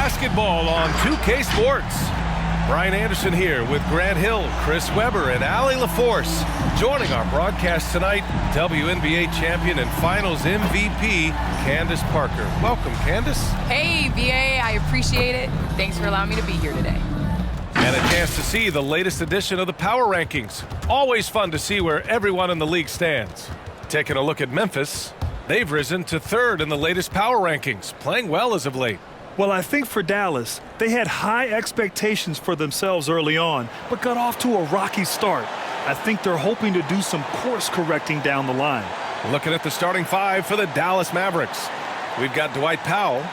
basketball on 2K Sports. Brian Anderson here with Grant Hill, Chris Webber, and Allie LaForce. Joining our broadcast tonight, WNBA champion and finals MVP, Candace Parker. Welcome, Candace. Hey, VA, I appreciate it. Thanks for allowing me to be here today. And a chance to see the latest edition of the Power Rankings. Always fun to see where everyone in the league stands. Taking a look at Memphis, they've risen to third in the latest Power Rankings, playing well as of late. Well, I think for Dallas, they had high expectations for themselves early on, but got off to a rocky start. I think they're hoping to do some course correcting down the line. Looking at the starting five for the Dallas Mavericks. We've got Dwight Powell.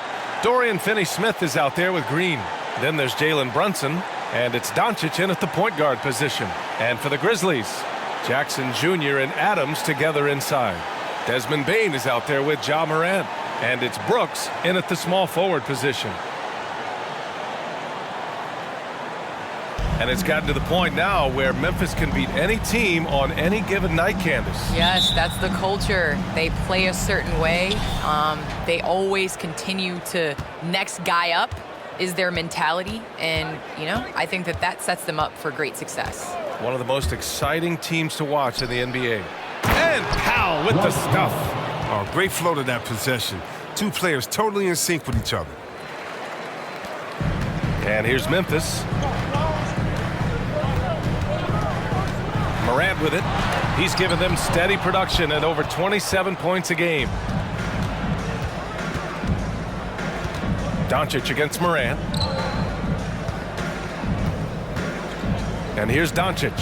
Dorian Finney-Smith is out there with Green. Then there's Jalen Brunson, and it's Doncic in at the point guard position. And for the Grizzlies, Jackson Jr. and Adams together inside. Desmond Bane is out there with Ja Morant. And it's Brooks in at the small forward position. And it's gotten to the point now where Memphis can beat any team on any given night, Candace. Yes, that's the culture. They play a certain way. They always continue to next guy up is their mentality. And, you know, I think that sets them up for great success. One of the most exciting teams to watch in the NBA. And Powell with the stuff. Oh, great flow to that possession. Two players totally in sync with each other. And here's Memphis. Morant with it. He's given them steady production at over 27 points a game. Doncic against Morant. And here's Doncic.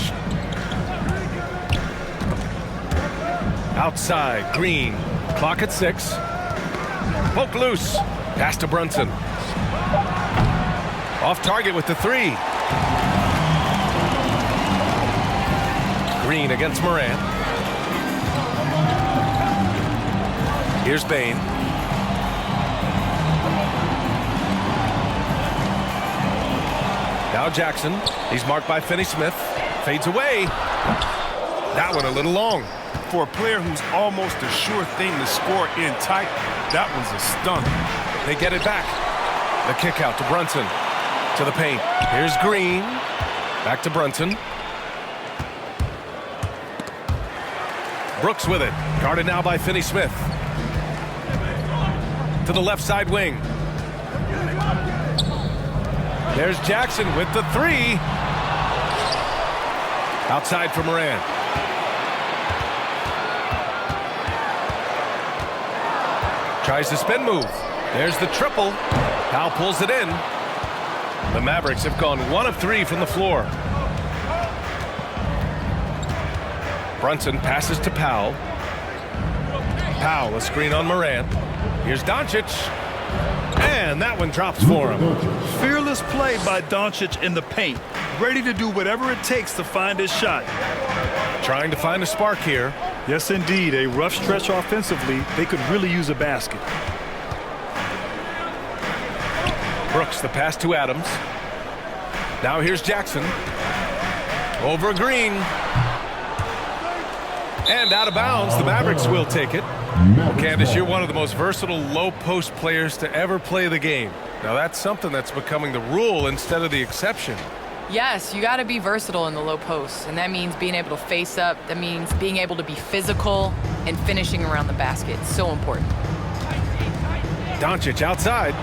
Outside, Green. Clock at 6. Poke loose. Pass to Brunson. Off target with the 3. Green against Morant. Here's Bane. Now Jackson. He's marked by Finney-Smith. Fades away. That one a little long. For a player who's almost a sure thing to score in tight, that was a stunner. They get it back. The kick out to Brunson. To the paint. Here's Green. Back to Brunson. Brooks with it. Guarded now by Finney-Smith. To the left side wing. There's Jackson with the 3. Outside for Morant. Tries the spin move. There's the triple. Powell pulls it in. The Mavericks have gone 1 of 3 from the floor. Brunson passes to Powell. Powell, a screen on Morant. Here's Doncic. And that one drops for him. Fearless play by Doncic in the paint. Ready to do whatever it takes to find his shot. Trying to find a spark here. Yes, indeed. A rough stretch offensively. They could really use a basket. Brooks, the pass to Adams. Now here's Jackson. Over Green. And out of bounds. The Mavericks will take it. Well, Candace, you're one of the most versatile low-post players to ever play the game. Now that's something that's becoming the rule instead of the exception. Yes, you got to be versatile in the low post, and that means being able to face up. That means being able to be physical and finishing around the basket. So important. Doncic outside.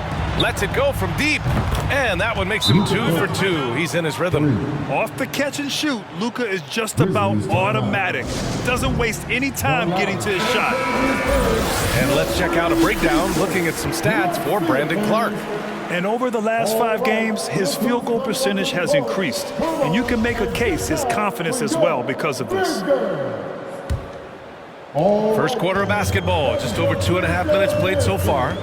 Lets it go from deep. And that one makes him 2 for 2. He's in his rhythm. Off the catch and shoot, LUKA is just about automatic. Doesn't waste any time getting to his shot. And let's check out a breakdown looking at some stats for Brandon Clark. And over the last 5 games, his field goal percentage has increased. And you can make a case his confidence as well because of this. First quarter of basketball, just over 2.5 minutes played so far.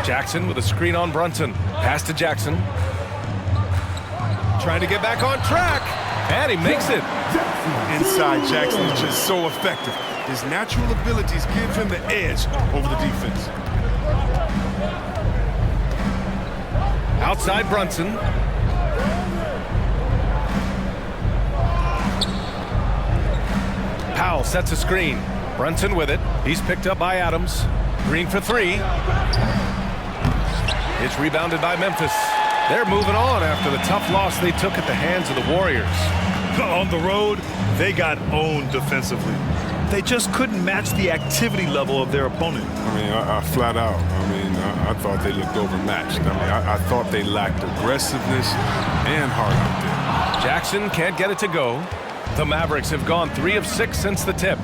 Jackson with a screen on Brunson. Pass to Jackson. Trying to get back on track. And he makes it. Inside, Jackson is just so effective. His natural abilities give him the edge over the defense. Outside Brunson. Powell sets a screen. Brunson with it. He's picked up by Adams. Green for three. It's rebounded by Memphis. They're moving on after the tough loss they took at the hands of the Warriors. On the road, they got owned defensively. They just couldn't match the activity level of their opponent. I mean, I flat out. I thought they looked overmatched. I thought they lacked aggressiveness and heart out there. Jackson can't get it to go. The Mavericks have gone 3 of 6 since the tip.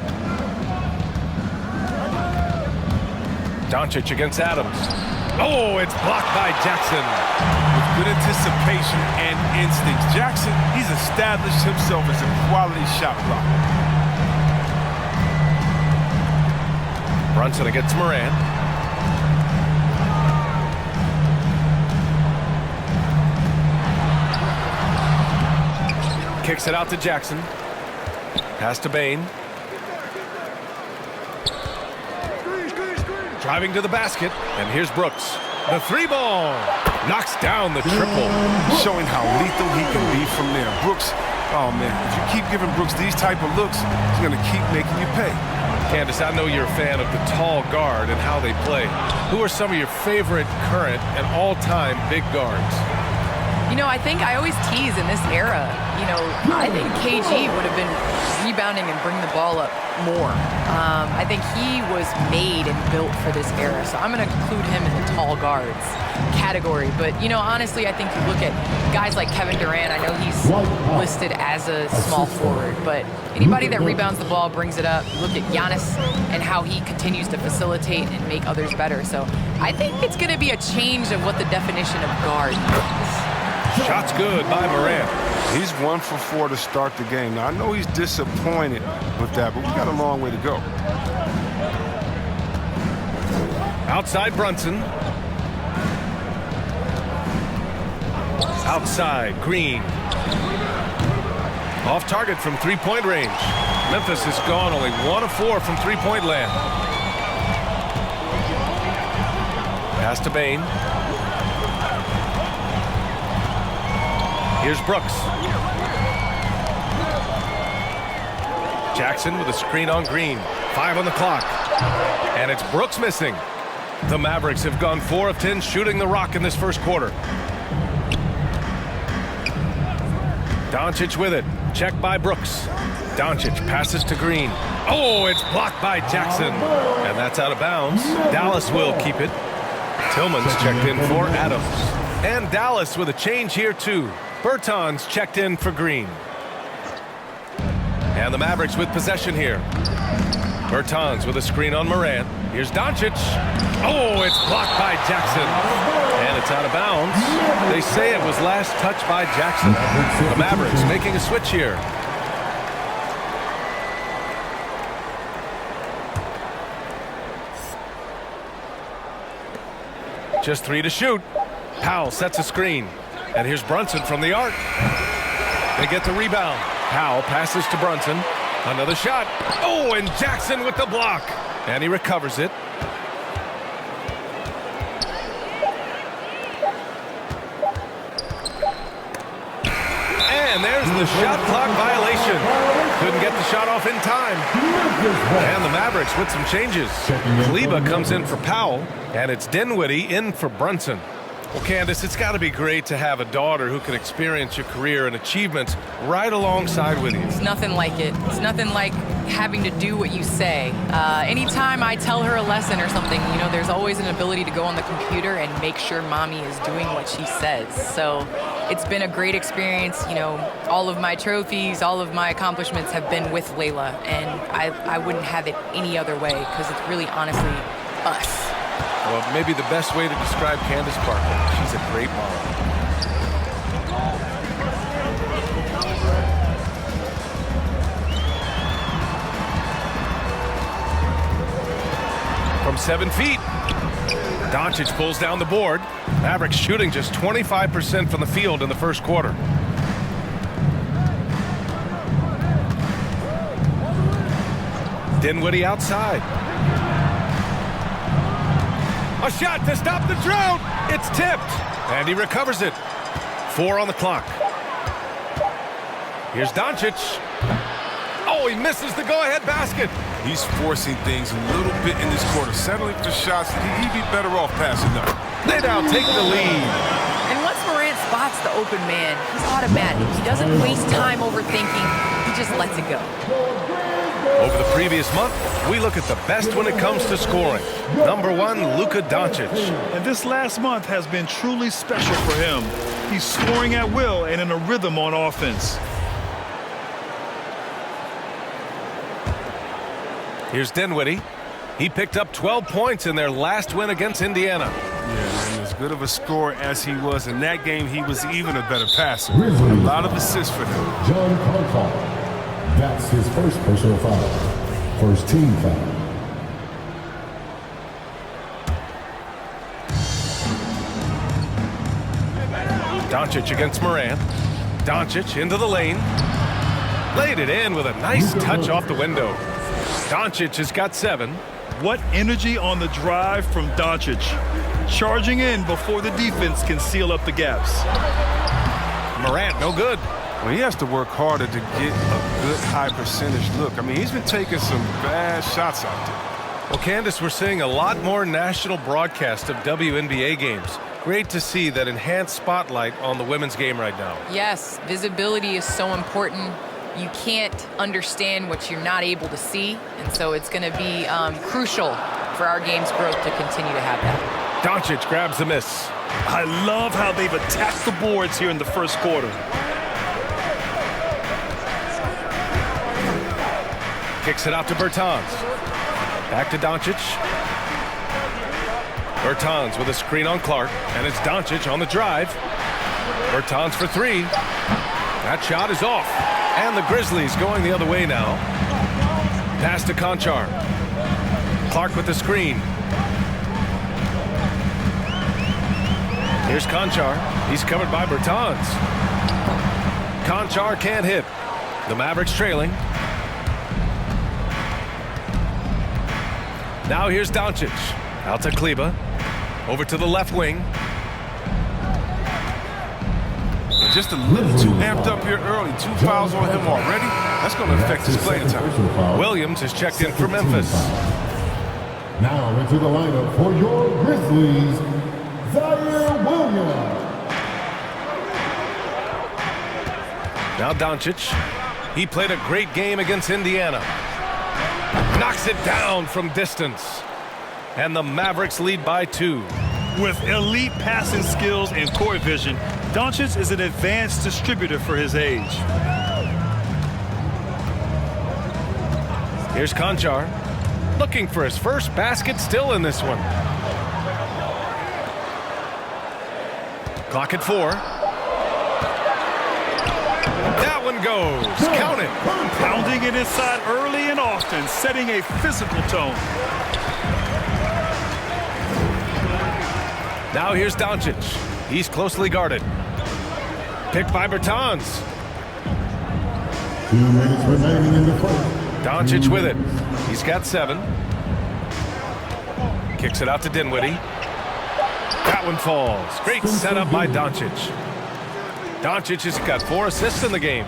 Doncic against Adams. Oh, it's blocked by Jackson. With good anticipation and instincts, Jackson, he's established himself as a quality shot blocker. Brunson against Morant. Kicks it out to Jackson. Pass to Bane. Driving to the basket, and here's Brooks. The three ball knocks down the triple. Showing how lethal he can be from there. Brooks, oh man, if you keep giving Brooks these type of looks, he's going to keep making you pay. Candace, I know you're a fan of the tall guard and how they play. Who are some of your favorite current and all-time big guards? You know, I think I always tease in this era, you know, I think KG would have been rebounding and bring the ball up more. I think he was made and built for this era, so I'm going to include him in the tall guards category. But, you know, honestly, I think you look at guys like Kevin Durant. I know he's listed as a small forward, but anybody that rebounds the ball, brings it up. Look at Giannis and how he continues to facilitate and make others better. So I think it's going to be a change of what the definition of guard is. Shot's good by Morant. He's 1 for 4 to start the game. Now, I know he's disappointed with that, but we got a long way to go. Outside Brunson. Outside Green. Off target from three-point range. Memphis has gone only 1 of 4 from three-point land. Pass to Bane. Here's Brooks. Jackson with a screen on Green. 5 on the clock. And it's Brooks missing. The Mavericks have gone 4 of 10 shooting the rock in this first quarter. Doncic with it. Check by Brooks. Doncic passes to Green. Oh, it's blocked by Jackson. And that's out of bounds. Dallas will keep it. Tillman's checked in for Adams. And Dallas with a change here too. Bertans checked in for Green. And the Mavericks with possession here. Bertans with a screen on Morant. Here's Doncic. Oh, it's blocked by Jackson. And it's out of bounds. They say it was last touched by Jackson. The Mavericks making a switch here. Just 3 to shoot. Powell sets a screen. And here's Brunson from the arc. They get the rebound. Powell passes to Brunson. Another shot. Oh, and Jackson with the block. And he recovers it. And there's the shot clock violation. Couldn't get the shot off in time. And the Mavericks with some changes. Kleber comes in for Powell. And it's Dinwiddie in for Brunson. Well, Candace, it's got to be great to have a daughter who can experience your career and achievements right alongside with you. It's nothing like it. It's nothing like having to do what you say. Anytime I tell her a lesson or something, you know, there's always an ability to go on the computer and make sure mommy is doing what she says. So it's been a great experience. You know, all of my trophies, all of my accomplishments have been with Layla, and I wouldn't have it any other way because it's really honestly us. Well, maybe the best way to describe Candace Parker. She's a great mom. From 7 feet, Doncic pulls down the board. Mavericks shooting just 25% from the field in the first quarter. Dinwiddie outside. A shot to stop the drought. It's tipped. And he recovers it. 4 on the clock. Here's Doncic. Oh, he misses the go-ahead basket. He's forcing things a little bit in this quarter. Settling for shots, he'd be better off passing up. They now take the lead. And once Morant spots the open man, he's automatic. He doesn't waste time overthinking. He just lets it go. Over the previous month, we look at the best when it comes to scoring. Number 1, Luka Doncic. And this last month has been truly special for him. He's scoring at will and in a rhythm on offense. Here's Dinwiddie. He picked up 12 points in their last win against Indiana. Yeah, and as good of a scorer as he was in that game, he was even a better passer. A lot of assists for him. John Carlton. That's his first personal foul. First team foul. Doncic against Morant. Doncic into the lane. Laid it in with a nice touch off the window. Doncic has got 7. What energy on the drive from Doncic. Charging in before the defense can seal up the gaps. Morant, no good. Well, he has to work harder to get a good high percentage look. I mean, he's been taking some bad shots out there. Well, Candace, we're seeing a lot more national broadcast of WNBA games. Great to see that enhanced spotlight on the women's game right now. Yes, visibility is so important. You can't understand what you're not able to see, and so it's going to be crucial for our game's growth to continue to have that. Doncic grabs the miss. I love how they've attacked the boards here in the first quarter. Kicks it out to Bertans. Back to Doncic. Bertans with a screen on Clark, and it's Doncic on the drive. Bertans for 3. That shot is off. And the Grizzlies going the other way now. Pass to Conchar. Clark with the screen. Here's Conchar. He's covered by Bertans. Conchar can't hit. The Mavericks trailing. Now here's Doncic. Out to Kleba. Over to the left wing. Just a little too amped up here early. 2 fouls on him already. That's going to affect his playing time. Williams is checked in for Memphis. Now into the lineup for your Grizzlies, Zaire Williams. Now Doncic. He played a great game against Indiana. Knocks it down from distance. And the Mavericks lead by 2. With elite passing skills and court vision, Doncic is an advanced distributor for his age. Here's Conchar. Looking for his first basket still in this one. Clock at 4. That one goes. Count it. Pounding it inside early and often, setting a physical tone. Now here's Doncic. He's closely guarded. Picked by Bertans. 2 minutes remaining in the first. Doncic with it. He's got 7. Kicks it out to Dinwiddie. That one falls. Great setup by Doncic. Doncic has got 4 assists in the game.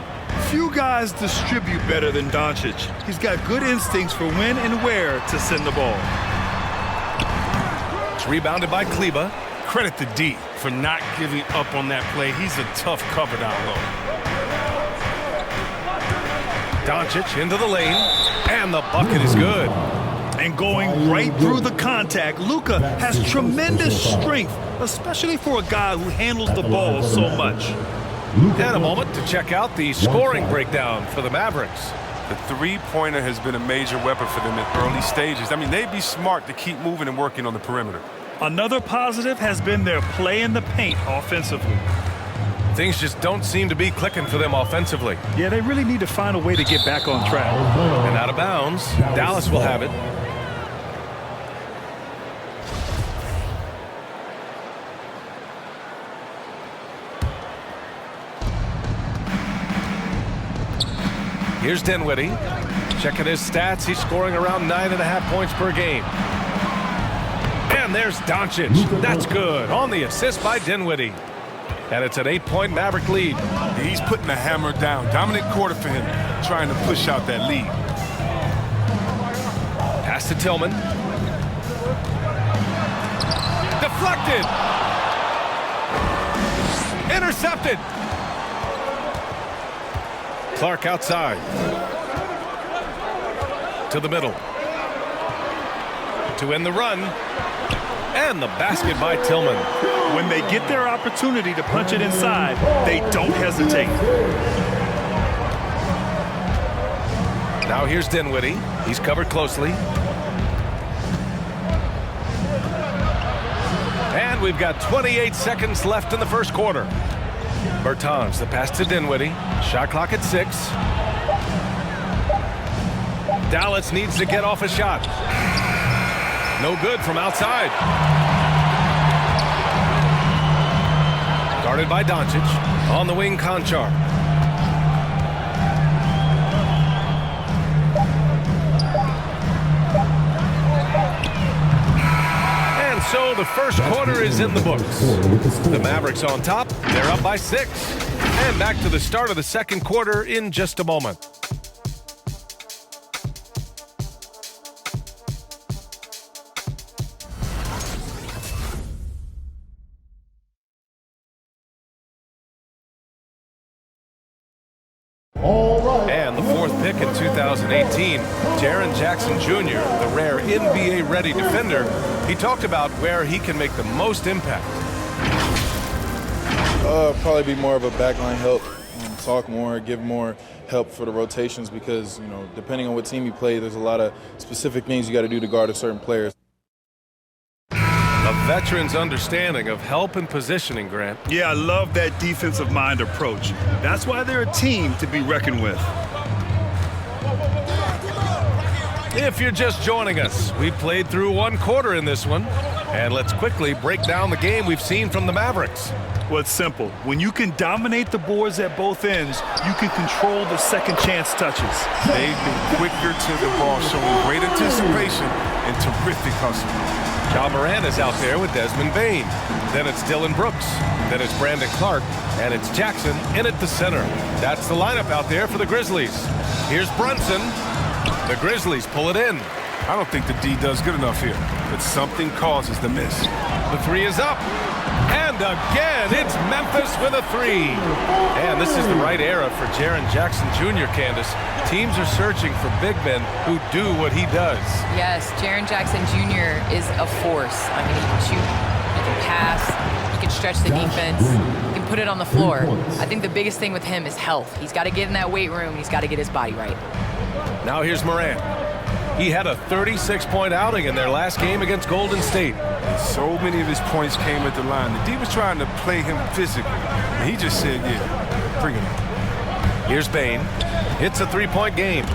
Few guys distribute better than Doncic. He's got good instincts for when and where to send the ball. It's rebounded by Kleba. Credit to D for not giving up on that play. He's a tough cover down low. Doncic into the lane, and the bucket is good. And going right through the contact, Luka has tremendous strength, especially for a guy who handles the ball so much. And a moment to check out the scoring breakdown for the Mavericks. The three-pointer has been a major weapon for them in early stages. I mean, they'd be smart to keep moving and working on the perimeter. Another positive has been their play in the paint offensively. Things just don't seem to be clicking for them offensively. Yeah, they really need to find a way to get back on track. And out of bounds, Dallas will have it. Here's Dinwiddie. Checking his stats, he's scoring around 9.5 points per game. And there's Doncic. That's good. On the assist by Dinwiddie. And it's an 8-point Maverick lead. He's putting the hammer down. Dominant quarter for him, trying to push out that lead. Pass to Tillman. Deflected. Intercepted. Clark outside. To the middle. To end the run. And the basket by Tillman. When they get their opportunity to punch it inside, they don't hesitate. Now here's Dinwiddie. He's covered closely. And we've got 28 seconds left in the first quarter. Bertans, the pass to Dinwiddie. Shot clock at 6. Dallas needs to get off a shot. No good from outside. Guarded by Doncic. On the wing, Conchar. And so the first quarter is in the books. The Mavericks on top. They're up by 6. And back to the start of the second quarter in just a moment. And the 4th pick in 2018, Jaren Jackson Jr., the rare NBA-ready defender, he talked about where he can make the most impact. Probably be more of a backline help, talk more, give more help for the rotations because, you know, depending on what team you play, there's a lot of specific things you got to do to guard a certain player. A veteran's understanding of help and positioning, Grant. Yeah, I love that defensive mind approach. That's why they're a team to be reckoned with. If you're just joining us, we've played through one quarter in this one. And let's quickly break down the game we've seen from the Mavericks. Well, it's simple. When you can dominate the boards at both ends, you can control the second chance touches. They've been quicker to the ball, showing great anticipation and terrific hustle. Ja Morant is out there with Desmond Bane. Then it's Dylan Brooks. Then it's Brandon Clark. And it's Jackson in at the center. That's the lineup out there for the Grizzlies. Here's Brunson. The Grizzlies pull it in. I don't think the D does good enough here, but something causes the miss. The 3 is up. And again, it's Memphis with a 3. And this is the right era for Jaren Jackson Jr., Candace. Teams are searching for big men who do what he does. Yes, Jaren Jackson Jr. is a force. I mean, he can shoot, he can pass, he can stretch the defense, he can put it on the floor. I think the biggest thing with him is health. He's got to get in that weight room. He's got to get his body right. Now here's Morant. He had a 36-point outing in their last game against Golden State. And so many of his points came at the line. The D was trying to play him physically. And he just said, yeah, bring it on. Here's Bane. It's a 3-point game.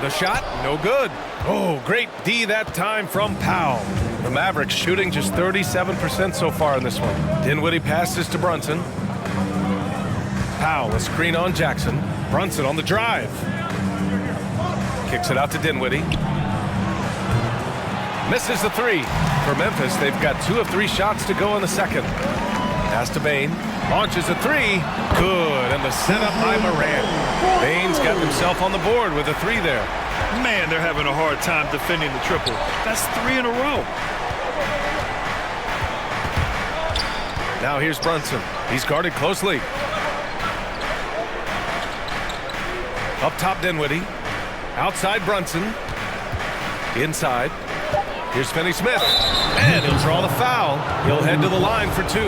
The shot, no good. Oh, great D that time from Powell. The Mavericks shooting just 37% so far in this one. Dinwiddie passes to Brunson. Powell, a screen on Jackson. Brunson on the drive. Kicks it out to Dinwiddie. Misses the 3. For Memphis, they've got 2 of 3 shots to go in the second. Pass to Bane. Launches a 3. Good. And the setup by Morant. Bane's got himself on the board with a 3 there. Man, they're having a hard time defending the triple. That's 3 in a row. Now here's Brunson. He's guarded closely. Up top, Dinwiddie. Outside, Brunson. Inside. Here's Finney-Smith. And he'll draw the foul. He'll head to the line for 2.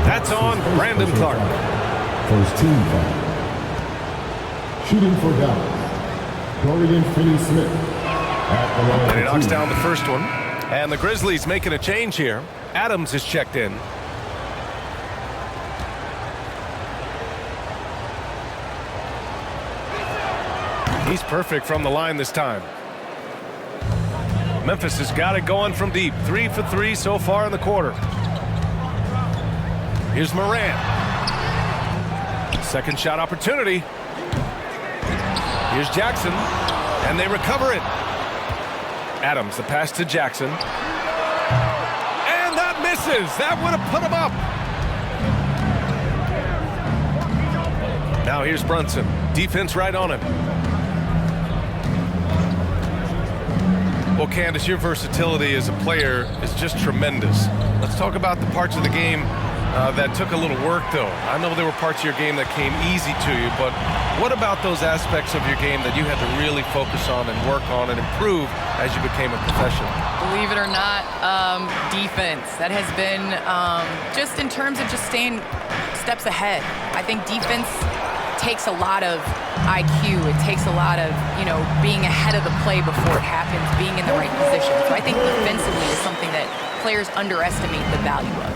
That's on Brandon Clark. First team foul. Shooting for Dallas, Dorian Finney-Smith. And he knocks down the first one. And the Grizzlies making a change here. Adams is checked in. He's perfect from the line this time. Memphis has got it going from deep. 3 for 3 so far in the quarter. Here's Morant. Second shot opportunity. Here's Jackson. And they recover it. Adams, the pass to Jackson. And that misses. That would have put him up. Now here's Brunson. Defense right on him. Well, Candace, your versatility as a player is just tremendous. Let's talk about the parts of the game that took a little work, though. I know there were parts of your game that came easy to you, but what about those aspects of your game that you had to really focus on and work on and improve as you became a professional? Believe it or not, defense. That has been just in terms of just staying steps ahead. I think defense takes a lot of IQ. It takes a lot of, being ahead of the play before it happens, being in the right position. So I think defensively is something that players underestimate the value of.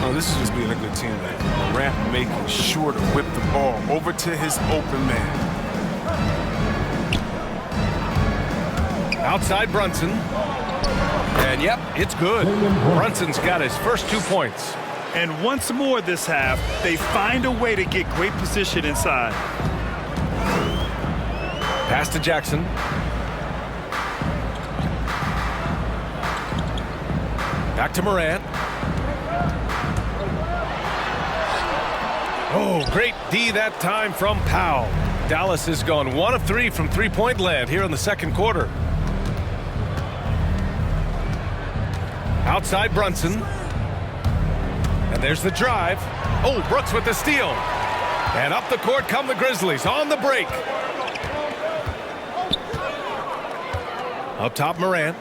Oh, this is just being a good teammate. Morant making sure to whip the ball over to his open man. Outside Brunson. And yep, it's good. Brunson's got his first 2 points. And once more this half, they find a way to get great position inside. Pass to Jackson. Back to Morant. Oh, great D that time from Powell. Dallas has gone 1 of 3 from three-point land here in the second quarter. Outside Brunson. And there's the drive. Oh, Brooks with the steal. And up the court come the Grizzlies on the break. Up top, Morant.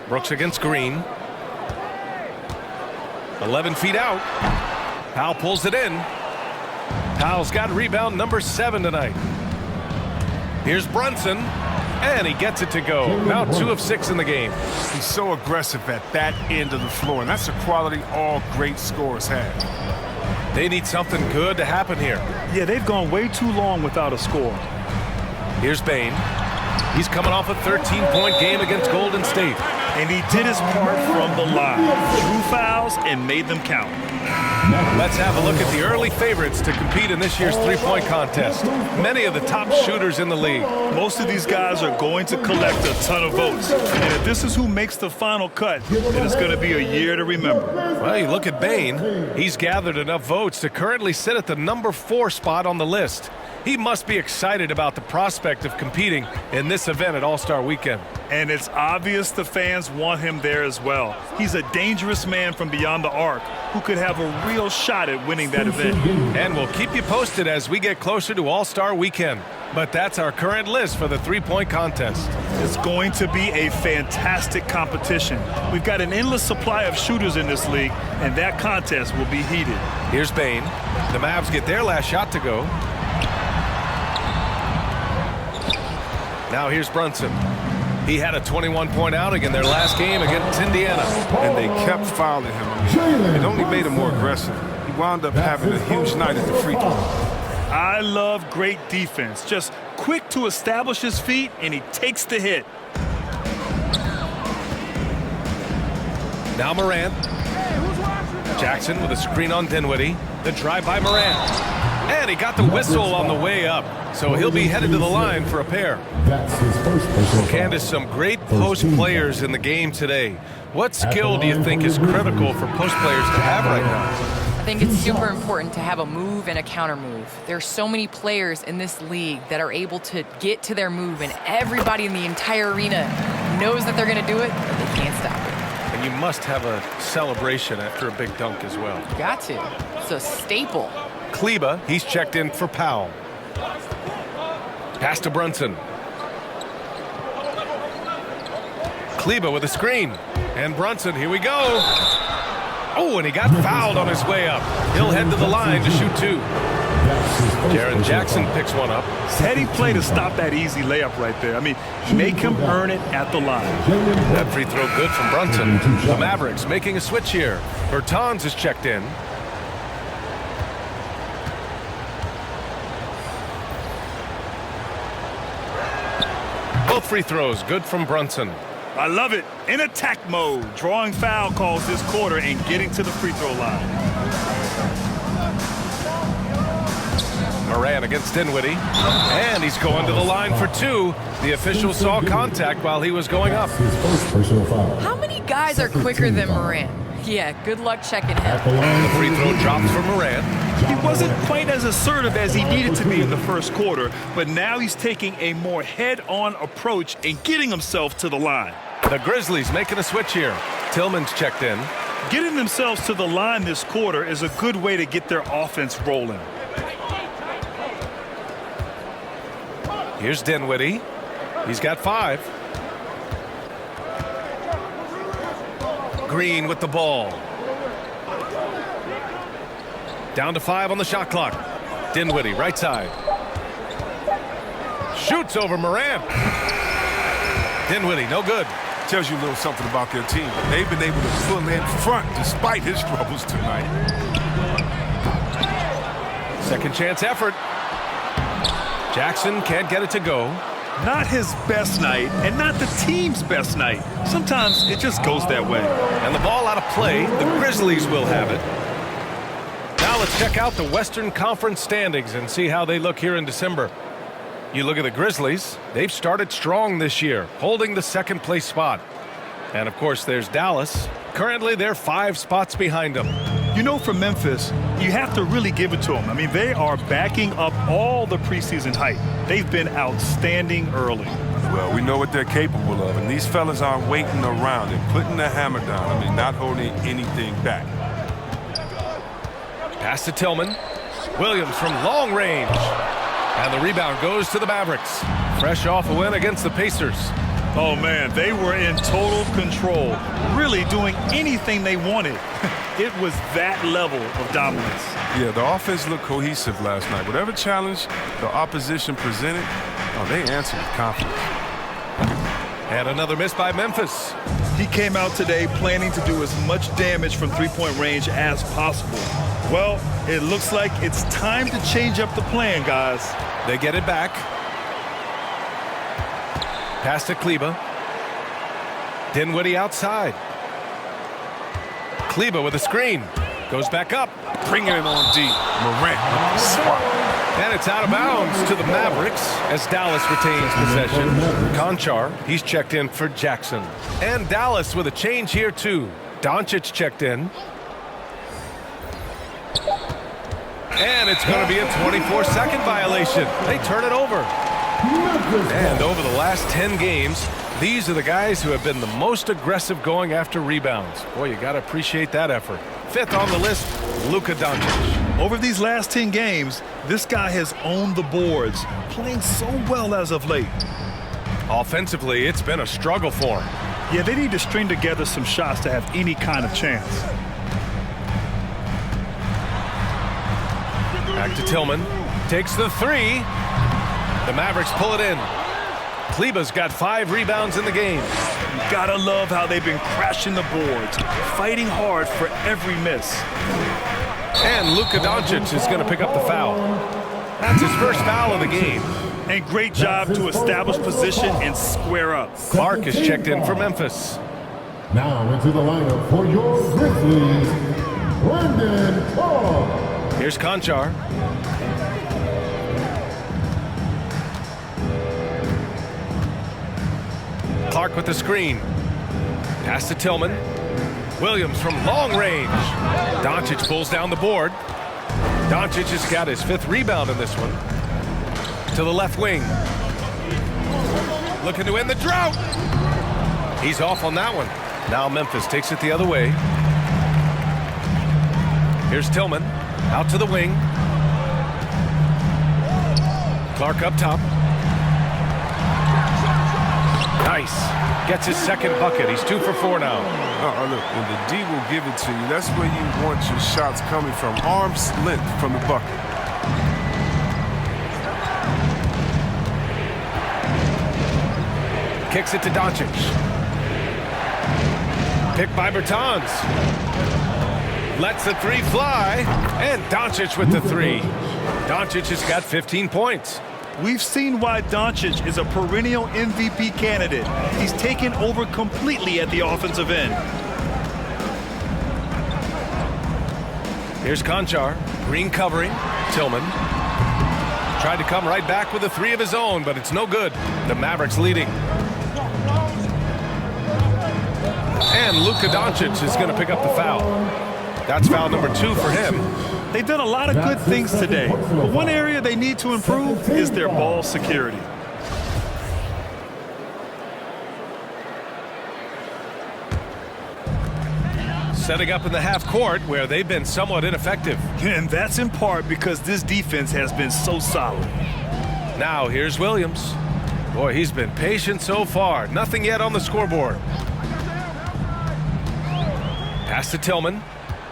Brooks against Green. 11 feet out. Powell pulls it in. Powell's got rebound number 7 tonight. Here's Brunson. And he gets it to go. Now 2 of 6 in the game. He's so aggressive at that end of the floor, and that's a quality all great scorers have. They need something good to happen here. Yeah, they've gone way too long without a score. Here's Bane. He's coming off a 13-point game against Golden State. And he did his part from the line. Drew fouls and made them count. Let's have a look at the early favorites to compete in this year's three-point contest. Many of the top shooters in the league. Most of these guys are going to collect a ton of votes. And if this is who makes the final cut, then it's going to be a year to remember. Well, you look at Bane. He's gathered enough votes to currently sit at the number 4 spot on the list. He must be excited about the prospect of competing in this event at All-Star Weekend. And it's obvious the fans want him there as well. He's a dangerous man from beyond the arc who could have a real shot at winning that event. And we'll keep you posted as we get closer to All-Star Weekend. But that's our current list for the three-point contest. It's going to be a fantastic competition. We've got an endless supply of shooters in this league, and that contest will be heated. Here's Bane. The Mavs get their last shot to go. Now here's Brunson. He had a 21-point outing in their last game against Indiana. And they kept fouling him. It only made him more aggressive. He wound up having a huge night at the free throw. I love great defense. Just quick to establish his feet, and he takes the hit. Now Morant. Jackson with a screen on Dinwiddie. The drive by Morant. And he got the whistle on the way up. So he'll be headed to the line for a pair. That's his first personal Candace, some great post players in the game today. What skill do you think is critical for post players to have right now? I think it's super important to have a move and a counter move. There's so many players in this league that are able to get to their move, and everybody in the entire arena knows that they're going to do it, but they can't stop it. And you must have a celebration after a big dunk as well. Got to. It's a staple. Kleba, he's checked in for Powell. Pass to Brunson. Kleba with a screen. And Brunson, here we go. Oh, and he got fouled on his way up. He'll head to the line to shoot 2. Jaren Jackson picks one up. Heady play to stop that easy layup right there. I mean, make him earn it at the line. That free throw good from Brunson. The Mavericks making a switch here. Bertans is checked in. Both free throws good from Brunson. I love it. In attack mode, drawing foul calls this quarter and getting to the free throw line. Morant against Dinwiddie. And he's going to the line for 2. The official saw contact while he was going up. His first personal foul. How many guys are quicker than Morant? Yeah, good luck checking him. At the line The free throw drops for Morant. He wasn't quite as assertive as he needed to be in the first quarter, but now he's taking a more head-on approach and getting himself to the line. The Grizzlies making a switch here. Tillman's checked in. Getting themselves to the line this quarter is a good way to get their offense rolling. Here's Dinwiddie. He's got 5. Green with the ball. Down to 5 on the shot clock. Dinwiddie, right side. Shoots over Morant. Dinwiddie, no good. Tells you a little something about their team. They've been able to pull in front despite his troubles tonight. Second chance effort. Jackson can't get it to go. Not his best night and not the team's best night. Sometimes it just goes that way. And the ball out of play. The Grizzlies will have it. Now let's check out the Western Conference standings and see how they look here in December. You look at the Grizzlies, they've started strong this year, holding the second place spot. And of course, there's Dallas. Currently, they're 5 spots behind them. You know, for Memphis, you have to really give it to them. I mean, they are backing up all the preseason hype. They've been outstanding early. Well, we know what they're capable of, and these fellas aren't waiting around. They're putting the hammer down. I mean, not holding anything back. Pass to Tillman. Williams from long range. And the rebound goes to the Mavericks. Fresh off a win against the Pacers. Oh, man, they were in total control, really doing anything they wanted. It was that level of dominance. Yeah, the offense looked cohesive last night. Whatever challenge the opposition presented, they answered with confidence. And another miss by Memphis. He came out today planning to do as much damage from three-point range as possible. Well, it looks like it's time to change up the plan, guys. They get it back. Pass to Kleba. Dinwiddie outside. Kleba with a screen. Goes back up. Bringing it on deep. Morant. Swat. And it's out of bounds to the Mavericks as Dallas retains possession. Conchar, he's checked in for Jackson. And Dallas with a change here too. Doncic checked in. And it's going to be a 24-second violation. They turn it over. And over the last 10 games, these are the guys who have been the most aggressive going after rebounds. Boy, you got to appreciate that effort. 5th on the list, LUKA Doncic. Over these last 10 games, this guy has owned the boards, playing so well as of late. Offensively, it's been a struggle for him. Yeah, they need to string together some shots to have any kind of chance. Back to Tillman. Takes the 3. The Mavericks pull it in. Kleba's got 5 rebounds in the game. You gotta love how they've been crashing the boards, fighting hard for every miss. And LUKA Doncic is going to pick up the foul. That's his first foul of the game. And great job to establish position and square up. Clark is checked in for Memphis. Now into the lineup for your Grizzlies, Brandon Clark. Here's Conchar. Clark with the screen. Pass to Tillman. Williams from long range. Doncic pulls down the board. Doncic has got his 5th rebound in this one. To the left wing. Looking to end the drought. He's off on that one. Now Memphis takes it the other way. Here's Tillman. Out to the wing. Clark up top. Nice. Gets his 2nd bucket. He's 2 for 4 now. Look, when the D will give it to you, that's where you want your shots coming from. Arm's length from the bucket. Kicks it to Doncic. Picked by Bertans. Lets the 3 fly. And Doncic with the 3. Doncic has got 15 points. We've seen why Doncic is a perennial MVP candidate. He's taken over completely at the offensive end. Here's Conchar. Green covering. Tillman. Tried to come right back with a 3 of his own, but it's no good. The Mavericks leading. And LUKA Doncic is going to pick up the foul. That's foul number 2 for him. They've done a lot of good things today, but one area they need to improve is their ball security. Setting up in the half court where they've been somewhat ineffective. And that's in part because this defense has been so solid. Now here's Williams. Boy, he's been patient so far. Nothing yet on the scoreboard. Pass to Tillman.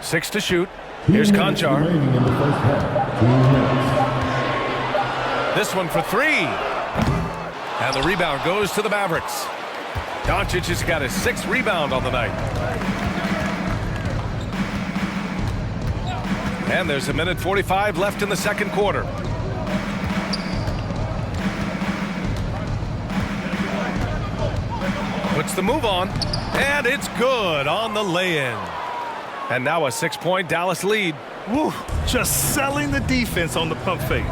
6 to shoot. Here's Conchar. This one for 3. And the rebound goes to the Mavericks. Doncic has got his 6th rebound on the night. And there's 1:45 left in the second quarter. Puts the move on, and it's good on the lay-in. And now a 6-point Dallas lead. Woo, just selling the defense on the pump fake.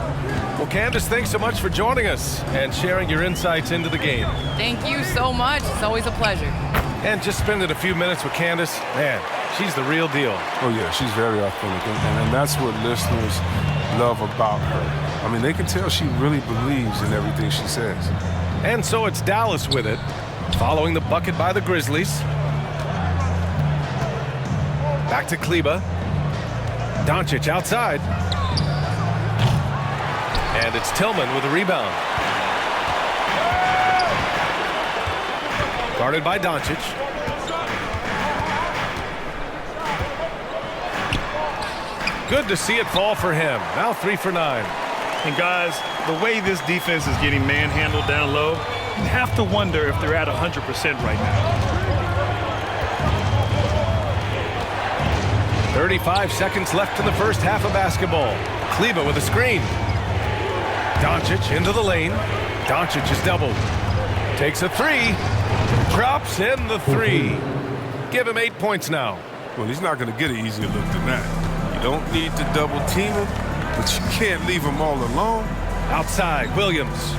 Well, Candace, thanks so much for joining us and sharing your insights into the game. Thank you so much. It's always a pleasure. And just spending a few minutes with Candace, man, she's the real deal. Oh, yeah, she's very authentic, and that's what listeners love about her. I mean, they can tell she really believes in everything she says. And so it's Dallas with it, following the bucket by the Grizzlies. Back to Kleba. Doncic outside. And it's Tillman with a rebound. Guarded by Doncic. Good to see it fall for him. Now 3 for 9. And guys, the way this defense is getting manhandled down low, you have to wonder if they're at 100% right now. 35 seconds left in the first half of basketball. Kleba with a screen. Doncic into the lane. Doncic is doubled. Takes a 3. Drops in the 3. Give him 8 points now. Well, he's not going to get an easier look than that. You don't need to double team him, but you can't leave him all alone. Outside, Williams.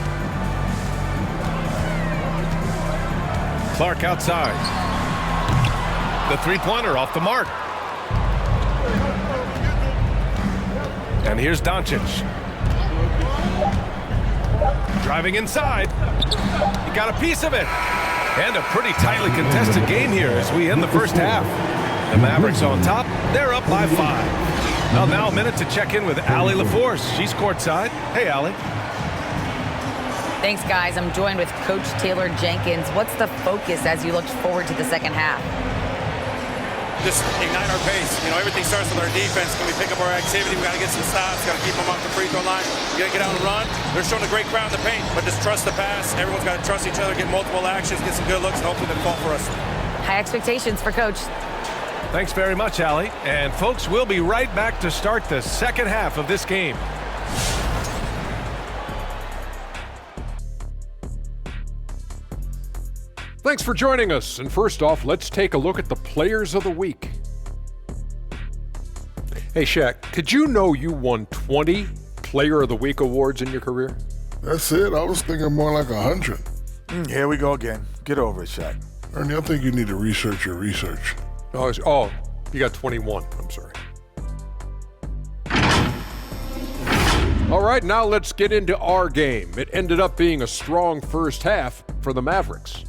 Clark outside. The three-pointer off the mark. And here's Doncic. Driving inside. He got a piece of it. And a pretty tightly contested game here as we end the first half. The Mavericks on top. They're up by 5. Well, now a minute to check in with Allie LaForce. She's courtside. Hey, Allie. Thanks, guys. I'm joined with Coach Taylor Jenkins. What's the focus as you look forward to the second half? Just ignite our pace. You know, everything starts with our defense. Can we pick up our activity? We got to get some stops. Got to keep them off the free throw line. We got to get out and run. They're showing a great crowd in the paint, but just trust the pass. Everyone's got to trust each other, get multiple actions, get some good looks, and hopefully they fall for us. High expectations for Coach. Thanks very much, Allie. And folks, we'll be right back to start the second half of this game. Thanks for joining us. And first off, let's take a look at the Players of the Week. Hey, Shaq, did you know you won 20 Player of the Week awards in your career? That's it. I was thinking more like 100. Here we go again. Get over it, Shaq. Ernie, I think you need to research your research. Oh, you got 21. I'm sorry. All right, now let's get into our game. It ended up being a strong first half for the Mavericks.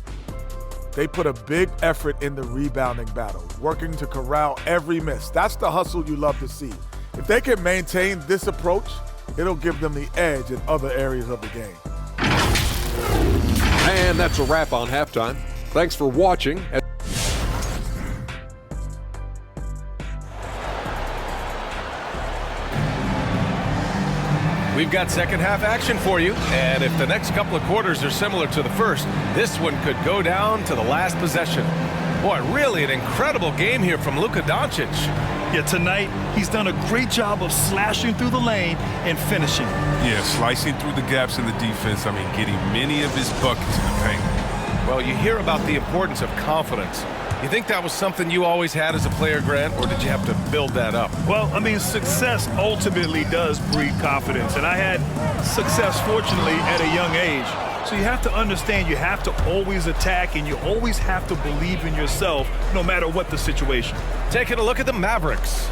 They put a big effort in the rebounding battle, working to corral every miss. That's the hustle you love to see. If they can maintain this approach, it'll give them the edge in other areas of the game. And that's a wrap on halftime. Thanks for watching. We've got second half action for you, and if the next couple of quarters are similar to the first, this one could go down to the last possession. Boy, really an incredible game here from LUKA Doncic. Yeah, tonight he's done a great job of slashing through the lane and finishing. Yeah, slicing through the gaps in the defense. I mean, getting many of his buckets in the paint. Well, you hear about the importance of confidence. You think that was something you always had as a player, Grant, or did you have to build that up? Well, I mean, success ultimately does breed confidence, and I had success, fortunately, at a young age. So you have to understand you have to always attack, and you always have to believe in yourself no matter what the situation. Taking a look at the Mavericks.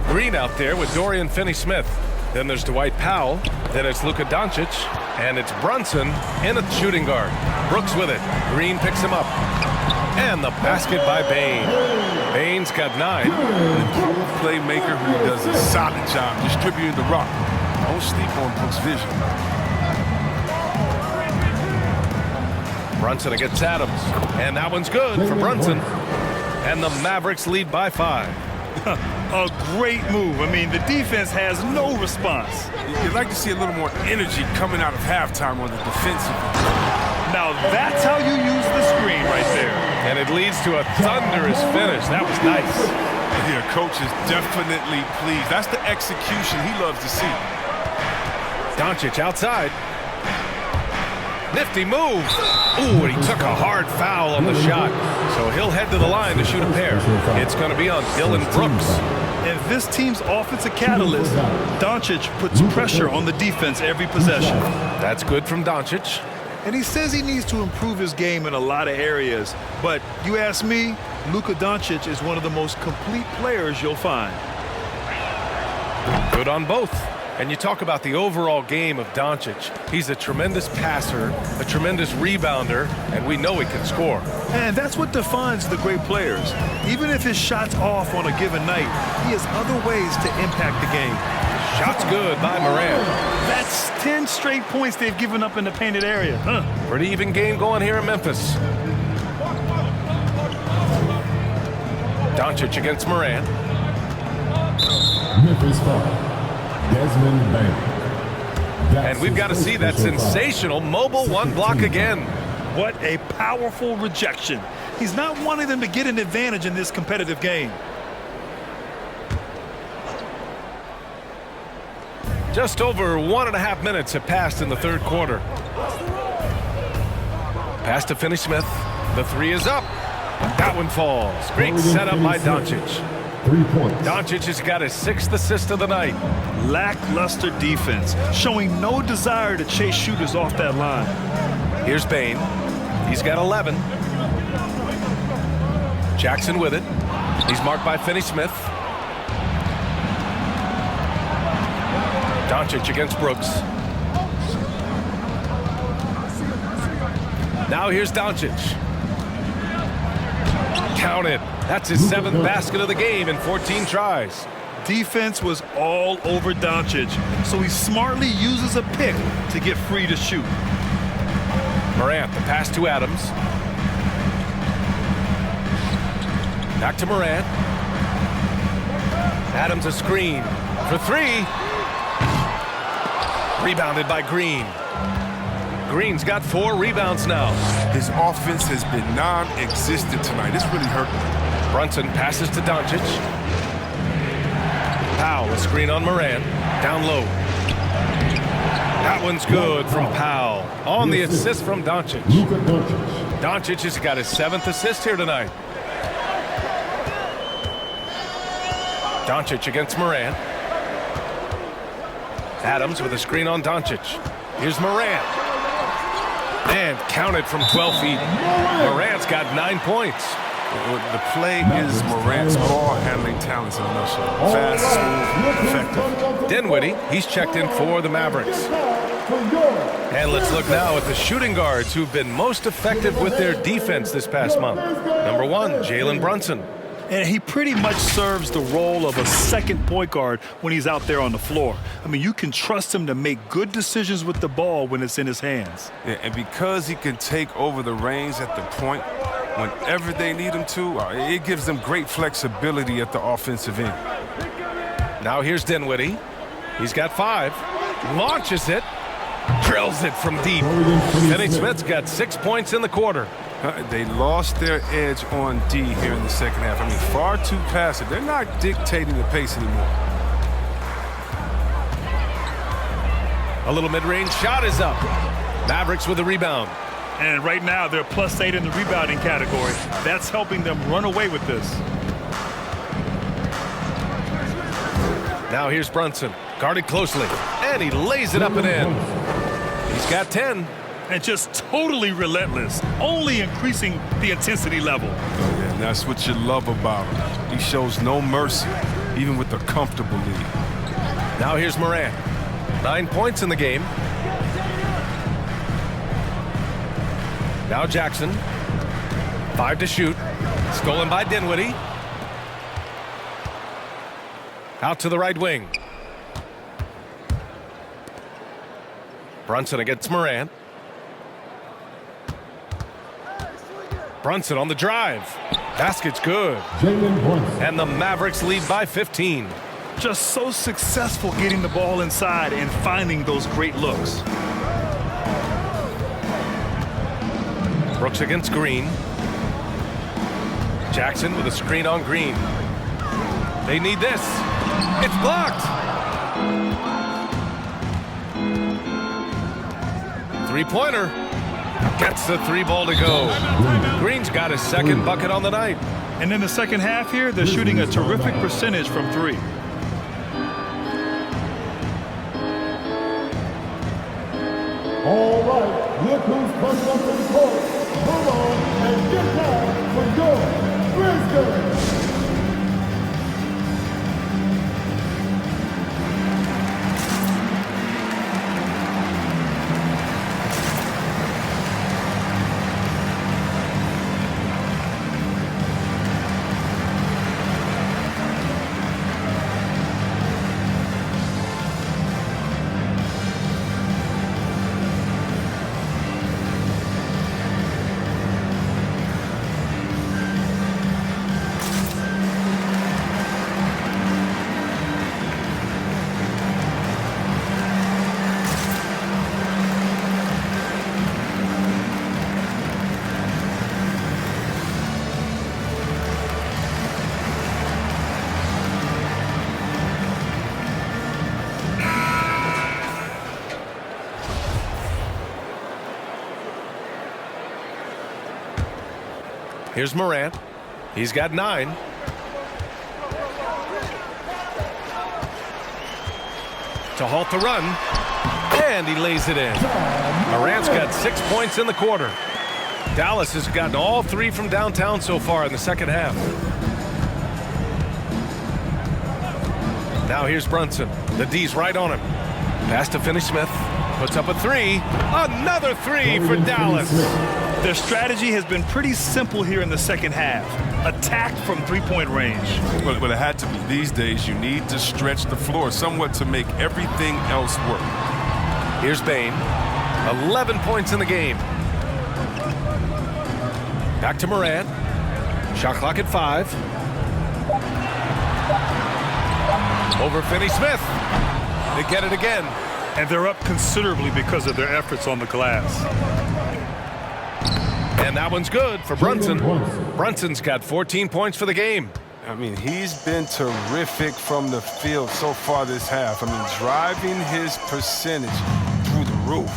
Green out there with Dorian Finney-Smith. Then there's Dwight Powell. Then it's Luka Doncic. And it's Brunson in at shooting guard. Brooks with it. Green picks him up. And the basket by Bane. Bane's got 9. True playmaker who does a solid job distributing the rock. Don't sleep on Brooks' vision. Brunson against Adams. And that one's good for Brunson. And the Mavericks lead by 5. A great move. I mean, the defense has no response. You'd like to see a little more energy coming out of halftime on the defensive end. Now that's how you use the screen right there. And it leads to a thunderous finish. That was nice. Yeah, coach is definitely pleased. That's the execution he loves to see. Doncic outside. Nifty move. Ooh, and he took a hard foul on the shot. So he'll head to the line to shoot a pair. It's going to be on Dylan Brooks. And this team's offensive catalyst, Doncic puts pressure on the defense every possession. That's good from Doncic. And he says he needs to improve his game in a lot of areas. But you ask me, Luka Doncic is one of the most complete players you'll find. Good on both. And you talk about the overall game of Doncic. He's a tremendous passer, a tremendous rebounder, and we know he can score. And that's what defines the great players. Even if his shot's off on a given night, he has other ways to impact the game. Shot's good by Morant. That's 10 straight points they've given up in the painted area. Pretty even game going here in Memphis. Doncic against Morant. Memphis foul. Desmond Bane. And we've got to see that sensational mobile one block again. What a powerful rejection. He's not wanting them to get an advantage in this competitive game. Just over 1.5 minutes have passed in the third quarter. Pass to Finney-Smith. The 3 is up. That one falls. Great setup by Doncic. 3 points. Doncic has got his 6th assist of the night. Lackluster defense, showing no desire to chase shooters off that line. Here's Bane. He's got 11. Jackson with it. He's marked by Finney-Smith. Doncic against Brooks. Now here's Doncic. Count it. That's his 7th basket of the game in 14 tries. Defense was all over Doncic, so he smartly uses a pick to get free to shoot. Morant, the pass to Adams. Back to Morant. Adams a screen for 3. Rebounded by Green. Green's got 4 rebounds now. His offense has been non-existent tonight. It's really hurt him. Brunson passes to Doncic. Powell, a screen on Morant. Down low. That one's good from Powell. On the assist from Doncic. Doncic has got his 7th assist here tonight. Doncic against Morant. Adams with a screen on Doncic. Here's Morant. And counted from 12 feet. Morant's got 9 points. The play is Morant's ball handling talents in a nutshell. Fast, smooth, effective. Dinwiddie, he's checked in for the Mavericks. And let's look now at the shooting guards who've been most effective with their defense this past month. Number 1, Jalen Brunson. And he pretty much serves the role of a second point guard when he's out there on the floor. I mean, you can trust him to make good decisions with the ball when it's in his hands. Yeah, and because he can take over the reins at the point whenever they need him to, it gives them great flexibility at the offensive end. Now here's Dinwiddie. He's got 5. Launches it. Drills it from deep. Finney-Smith's got 6 points in the quarter. They lost their edge on D here in the second half. I mean, far too passive. They're not dictating the pace anymore. A little mid-range shot is up. Mavericks with a rebound. And right now, they're +8 in the rebounding category. That's helping them run away with this. Now here's Brunson. Guarded closely. And he lays it up and in. He's got 10. And just totally relentless, only increasing the intensity level. And that's what you love about him. He shows no mercy. even with a comfortable lead. Now here's Morant. 9 points in the game. Now Jackson. 5 to shoot. Stolen by Dinwiddie. Out to the right wing. Brunson against Morant. Brunson on the drive. Basket's good. And the Mavericks lead by 15. Just so successful getting the ball inside and finding those great looks. Brooks against Green. Jackson with a screen on Green. They need this. It's blocked. Three-pointer. Gets the 3-ball to go. Green's got his second bucket on the night. And in the second half here, they're shooting a terrific percentage from 3. All right, look who's coming up to the court. Come on and get down for your Grizzlies. Here's Morant. He's got 9. To halt the run. And he lays it in. Morant's got 6 points in the quarter. Dallas has gotten all 3 from downtown so far in the second half. Now here's Brunson. The D's right on him. Pass to Finney-Smith. Puts up a 3. Another 3 for Dallas. Their strategy has been pretty simple here in the second half. Attack from 3-point range. Well, it had to be. These days, you need to stretch the floor somewhat to make everything else work. Here's Bane. 11 points in the game. Back to Morant. Shot clock at 5. Over Finney-Smith. They get it again. And they're up considerably because of their efforts on the glass. And that one's good for Brunson. Brunson's got 14 points for the game. I mean, he's been terrific from the field so far this half. I mean, driving his percentage through the roof.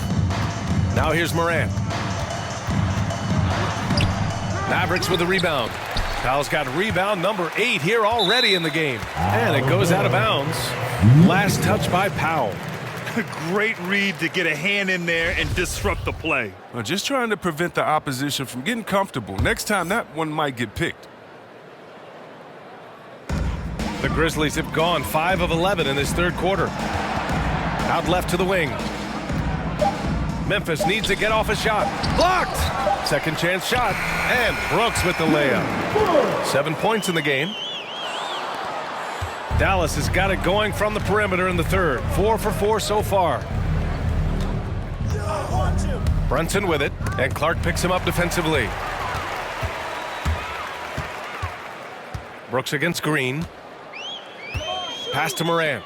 Now here's Morant. Mavericks with the rebound. Powell's got rebound number 8 here already in the game. And it goes out of bounds. Last touch by Powell. Great read to get a hand in there and disrupt the play. Well, just trying to prevent the opposition from getting comfortable. Next time, that one might get picked. The Grizzlies have gone 5 of 11 in this third quarter. Out left to the wing. Memphis needs to get off a shot. Blocked! Second chance shot. And Brooks with the layup. 7 points in the game. Dallas has got it going from the perimeter in the third. 4 for 4 so far. Brunson with it, and Clark picks him up defensively. Brooks against Green. Pass to Morant.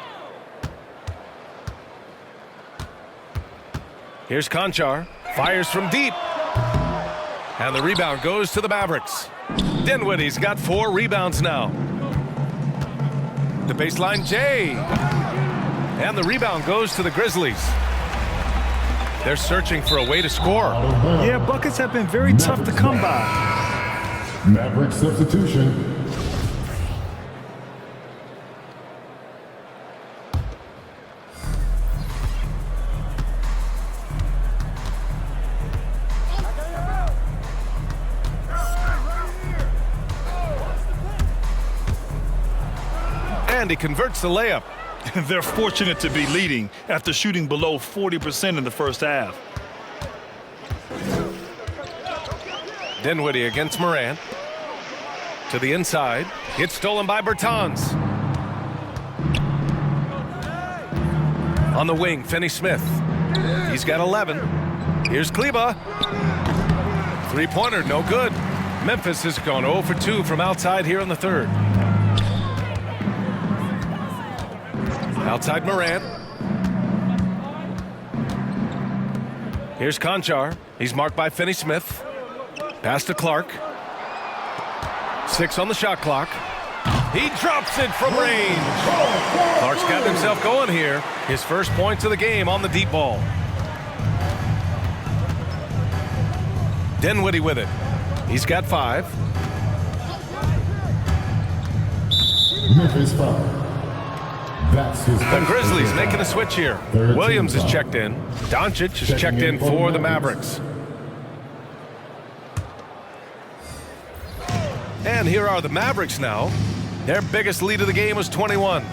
Here's Conchar. Fires from deep. And the rebound goes to the Mavericks. Dinwiddie's got 4 rebounds now. The baseline, Jay. And the rebound goes to the Grizzlies. They're searching for a way to score. Yeah, buckets have been very tough to come by. Maverick substitution. And he converts the layup. They're fortunate to be leading after shooting below 40% in the first half. Dinwiddie against Morant. To the inside. It's stolen by Bertans. On the wing, Finney-Smith. He's got 11. Here's Kleba. Three-pointer, no good. Memphis has gone 0 for 2 from outside here in the third. Outside Morant. Here's Conchar. He's marked by Finney-Smith. Pass to Clark. 6 on the shot clock. He drops it from range. Clark's got himself going here. His first points of the game on the deep ball. Dinwiddie with it. He's got 5. Memphis foul. That's his The Grizzlies making a switch here. Williams is checked in. Doncic is checked in for the Mavericks. And here are the Mavericks now. Their biggest lead of the game was 21.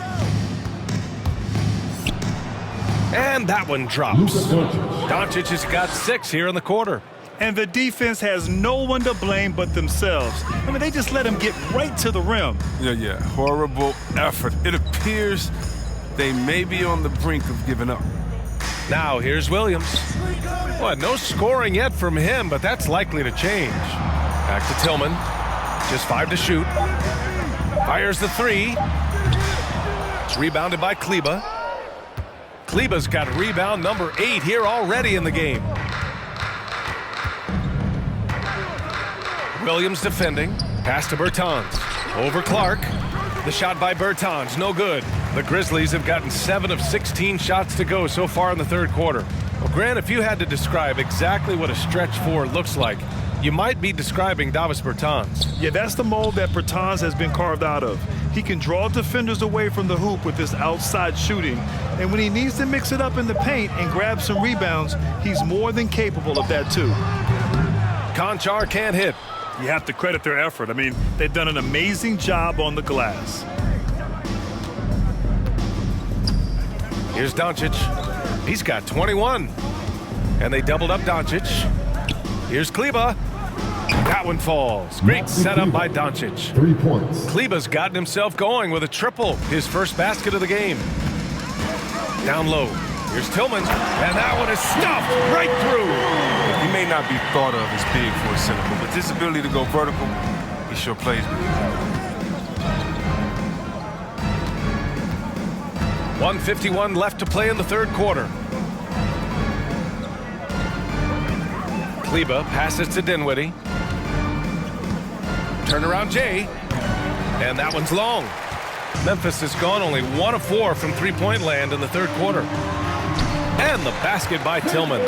And that one drops. Doncic has got 6 here in the quarter. And the defense has no one to blame but themselves. I mean, they just let him get right to the rim. Yeah. Horrible effort. It appears they may be on the brink of giving up. Now here's Williams. Well, no scoring yet from him, but that's likely to change. Back to Tillman. Just 5 to shoot. Fires the 3. It's rebounded by Kleba. Kleba's got rebound number 8 here already in the game. Williams defending. Pass to Bertans. Over Clark. The shot by Bertans, no good. The Grizzlies have gotten 7 of 16 shots to go so far in the third quarter. Well, Grant, if you had to describe exactly what a stretch 4 looks like, you might be describing Davis Bertans. Yeah, that's the mold that Bertans has been carved out of. He can draw defenders away from the hoop with his outside shooting. And when he needs to mix it up in the paint and grab some rebounds, he's more than capable of that too. Conchar can't hit. You have to credit their effort. I mean, they've done an amazing job on the glass. Here's Doncic. He's got 21. And they doubled up Doncic. Here's Kleba. That one falls. Great setup by Doncic. 3 points. Kleba's gotten himself going with a triple. His first basket of the game. Down low. Here's Tillman. And that one is stuffed right through. He may not be thought of as big for a center, but with his ability to go vertical, he sure plays with it. 1:51 left to play in the third quarter. Kleba passes to Dinwiddie. Turnaround Jay. And that one's long. Memphis has gone only 1 of 4 from three-point land in the third quarter. And the basket by Tillman.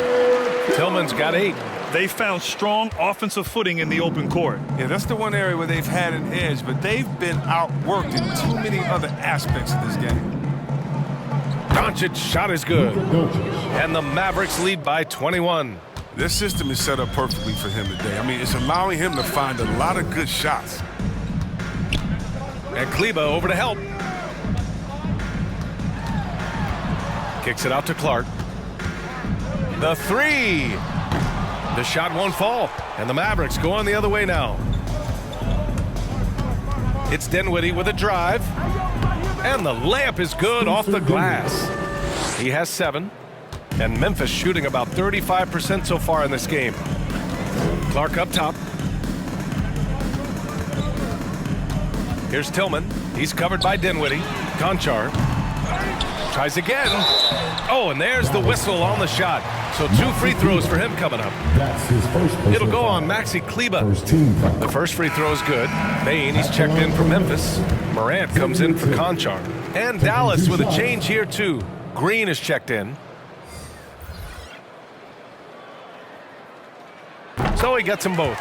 Tillman's got 8. They found strong offensive footing in the open court. Yeah, that's the one area where they've had an edge, but they've been outworked in too many other aspects of this game. Doncic's shot is good. And the Mavericks lead by 21. This system is set up perfectly for him today. I mean, it's allowing him to find a lot of good shots. And Kleba over to help. Kicks it out to Clark. The 3. The shot won't fall. And the Mavericks go on the other way now. It's Dinwiddie with a drive. And the layup is good off the glass. He has 7. And Memphis shooting about 35% so far in this game. Clark up top. Here's Tillman. He's covered by Dinwiddie. Conchar tries again. Oh, and there's the whistle on the shot. So 2 free throws for him coming up. That's his first. It'll go on Maxi Kleba. First team foul. The first free throw is good. Bain, he's checked in for Memphis. Morant comes in for Conchar. And Dallas with a change here too. Green is checked in. So he gets them both.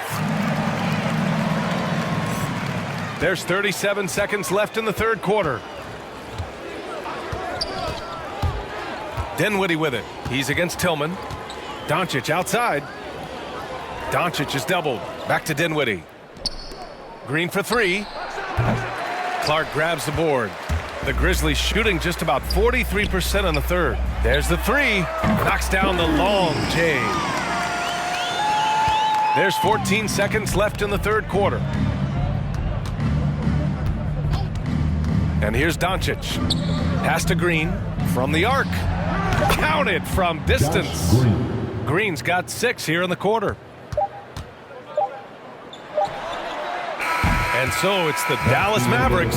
There's 37 seconds left in the third quarter. Dinwiddie with it. He's against Tillman. Doncic outside. Doncic is doubled. Back to Dinwiddie. Green for 3. Clark grabs the board. The Grizzlies shooting just about 43% in the third. There's the three. Knocks down the long J. There's 14 seconds left in the third quarter. And here's Doncic. Pass to Green from the arc. Counted from distance. Green's got 6 here in the quarter. And so it's the Dallas Mavericks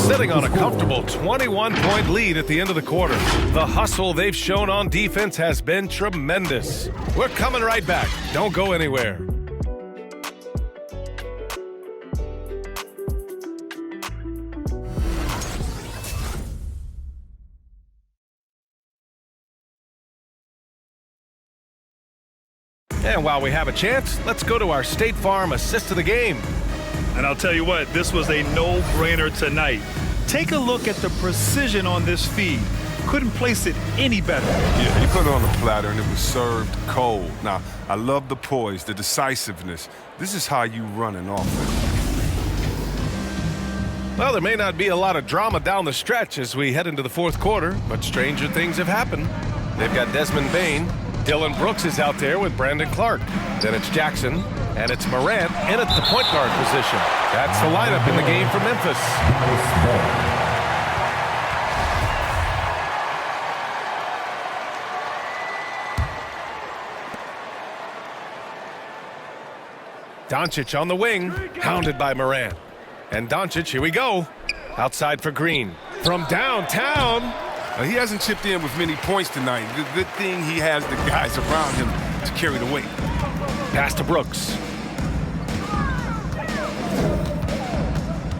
sitting on a comfortable 21-point lead at the end of the quarter. The hustle they've shown on defense has been tremendous. We're coming right back. Don't go anywhere. And while we have a chance, let's go to our State Farm assist of the game. And I'll tell you what, this was a no-brainer tonight. Take a look at the precision on this feed. Couldn't place it any better. Yeah, he put it on the platter and it was served cold. Now, I love the poise, the decisiveness. This is how you run an offense. Well, there may not be a lot of drama down the stretch as we head into the fourth quarter, but stranger things have happened. They've got Desmond Bane. Dillon Brooks is out there with Brandon Clark. Then it's Jackson, and it's Morant in at the point guard position. That's the lineup in the game for Memphis. Doncic on the wing, hounded by Morant. And Doncic, here we go. Outside for Green. From downtown. He hasn't chipped in with many points tonight. Good thing he has the guys around him to carry the weight. Pass to Brooks.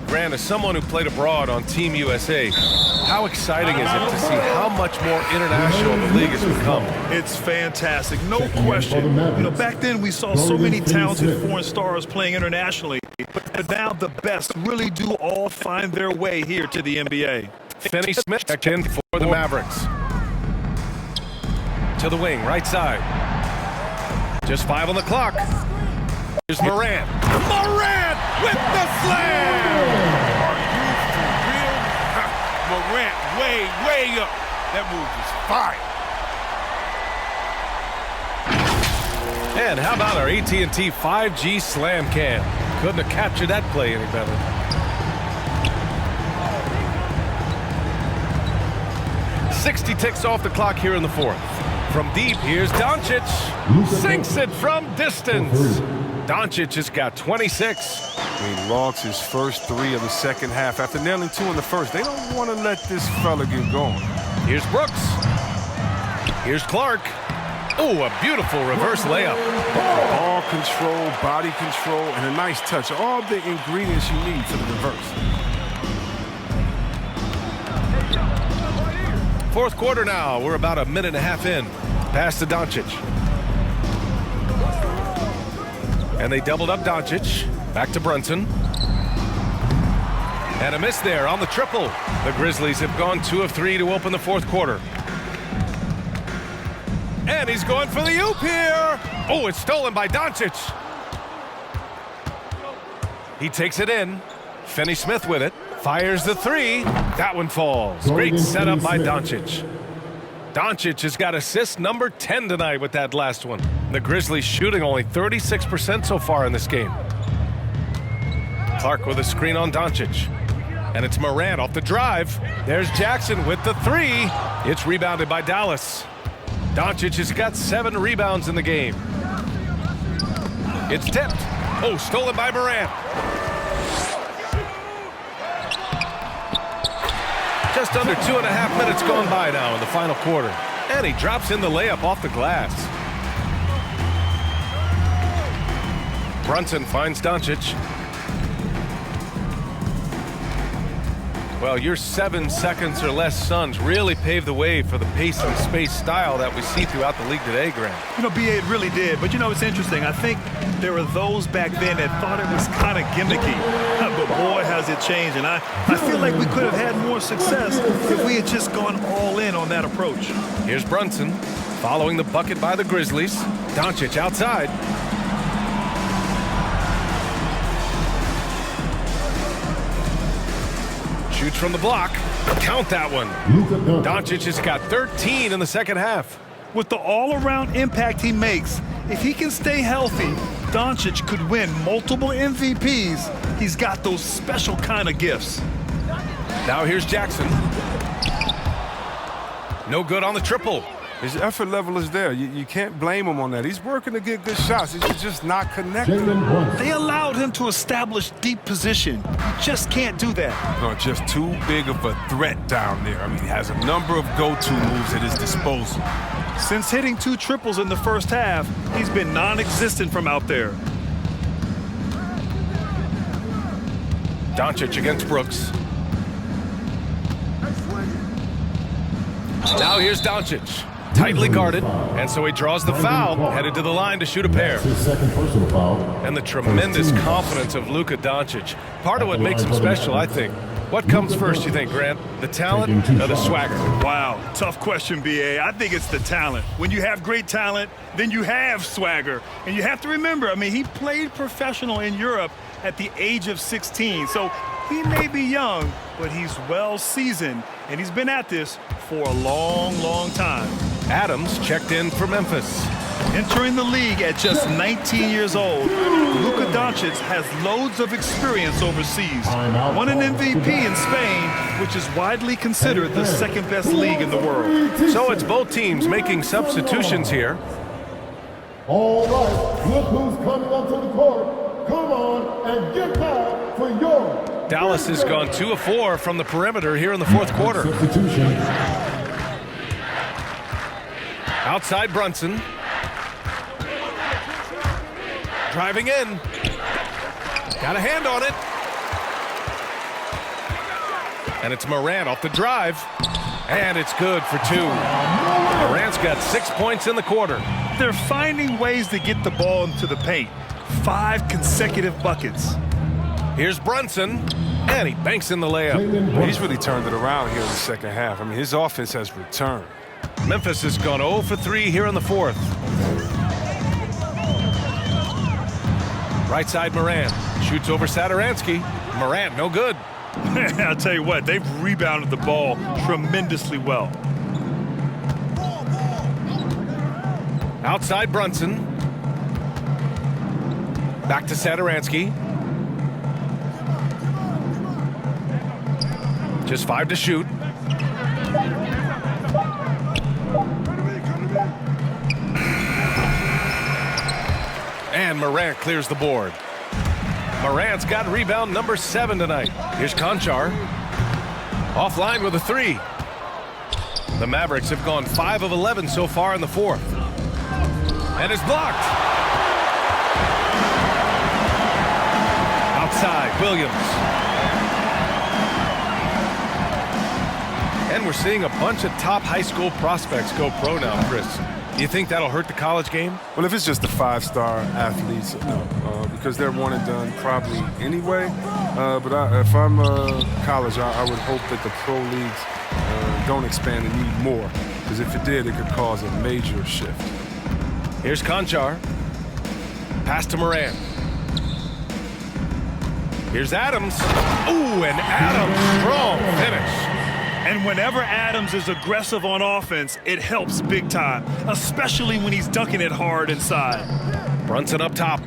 Grant, as someone who played abroad on Team USA, how exciting is it to see how much more international the league has become? It's fantastic, no question. You know, back then we saw so many talented foreign stars playing internationally, but now the best really do all find their way here to the NBA. Finney Smith checked in for the Mavericks. To the wing, right side. Just 5 on the clock. Here's Morant. Morant with the slam! Are you for real? Morant way up. That move was fire. And how about our AT&T 5G slam cam? Couldn't have captured that play any better. .60 ticks off the clock here in the fourth. From deep, here's Doncic. Sinks it from distance. Doncic has got 26. He logs his first 3 of the second half after nailing 2 in the first. They don't want to let this fella get going. Here's Brooks. Here's Clark. Oh, a beautiful reverse layup. Ball control, body control, and a nice touch. All the ingredients you need for the reverse. Fourth quarter now. We're about a minute and a half in. Pass to Doncic. And they doubled up Doncic. Back to Brunson. And a miss there on the triple. The Grizzlies have gone 2 of 3 to open the fourth quarter. And he's going for the oop here. Oh, it's stolen by Doncic. He takes it in. Finney Smith with it. Fires the 3. That one falls. Great setup by Doncic. Doncic has got assist number 10 tonight with that last one. The Grizzlies shooting only 36% so far in this game. Clark with a screen on Doncic. And it's Morant off the drive. There's Jackson with the 3. It's rebounded by Dallas. Doncic has got 7 rebounds in the game. It's tipped. Oh, stolen by Morant. Just under 2.5 minutes gone by now in the final quarter. And he drops in the layup off the glass. Brunson finds Doncic. Well, your 7 seconds or less Suns really paved the way for the pace and space style that we see throughout the league today, Grant. You know, B.A., it really did. But, you know, it's interesting. I think there were those back then that thought it was kind of gimmicky. But, boy, has it changed. And I feel like we could have had more success if we had just gone all in on that approach. Here's Brunson following the bucket by the Grizzlies. Doncic outside. Shoots from the block. Count that one. Doncic has got 13 in the second half. With the all-around impact he makes, if he can stay healthy, Doncic could win multiple MVPs. He's got those special kind of gifts. Now here's Jackson. No good on the triple. His effort level is there. You can't blame him on that. He's working to get good shots. He's just not connected. They allowed him to establish deep position. You just can't do that. No, just too big of a threat down there. I mean, he has a number of go-to moves at his disposal. Since hitting 2 triples in the first half, he's been non-existent from out there. Doncic against Brooks. Now here's Doncic. Tightly guarded, and so he draws the foul, headed to the line to shoot a pair. His second personal foul. And the tremendous confidence of Luka Doncic. Part of what makes him special, I think. What comes first, you think, Grant? The talent or the swagger? Wow, tough question, B.A. I think it's the talent. When you have great talent, then you have swagger. And you have to remember, I mean, he played professional in Europe at the age of 16. So he may be young, but he's well seasoned, and he's been at this for a long, long time. Adams checked in for Memphis. Entering the league at just 19 years old, Luka Doncic has loads of experience overseas. Won an MVP in Spain, which is widely considered the second best league in the world. So it's both teams making substitutions here. All right, look who's coming onto the court. Come on and get back for your Dallas has gone 2 of 4 from the perimeter here in the fourth quarter. substitution. Outside Brunson. Driving in. Got a hand on it. And it's Morant off the drive. And it's good for 2. Morant's got 6 points in the quarter. They're finding ways to get the ball into the paint. 5 consecutive buckets. Here's Brunson, and he banks in the layup. He's really turned it around here in the second half. I mean, his offense has returned. Memphis has gone 0 for 3 here in the fourth. Right side Morant. Shoots over Satoransky. Morant, no good. I'll tell you what, they've rebounded the ball tremendously well. Outside Brunson. Back to Satoransky. Just 5 to shoot. And Morant clears the board. Morant's got rebound number 7 tonight. Here's Conchar. Offline with a 3. The Mavericks have gone 5 of 11 so far in the fourth. And it's blocked. Outside, Williams. And we're seeing a bunch of top high school prospects go pro now, Chris. Do you think that'll hurt the college game? Well, if it's just the 5-star athletes, no, because they're one and done probably anyway. But if I'm college, I would hope that the pro leagues don't expand and need more, because if it did, it could cause a major shift. Here's Conchar. Pass to Morant. Here's Adams. Ooh, and Adams, strong finish. And whenever Adams is aggressive on offense, it helps big time, especially when he's dunking it hard inside. Brunson up top.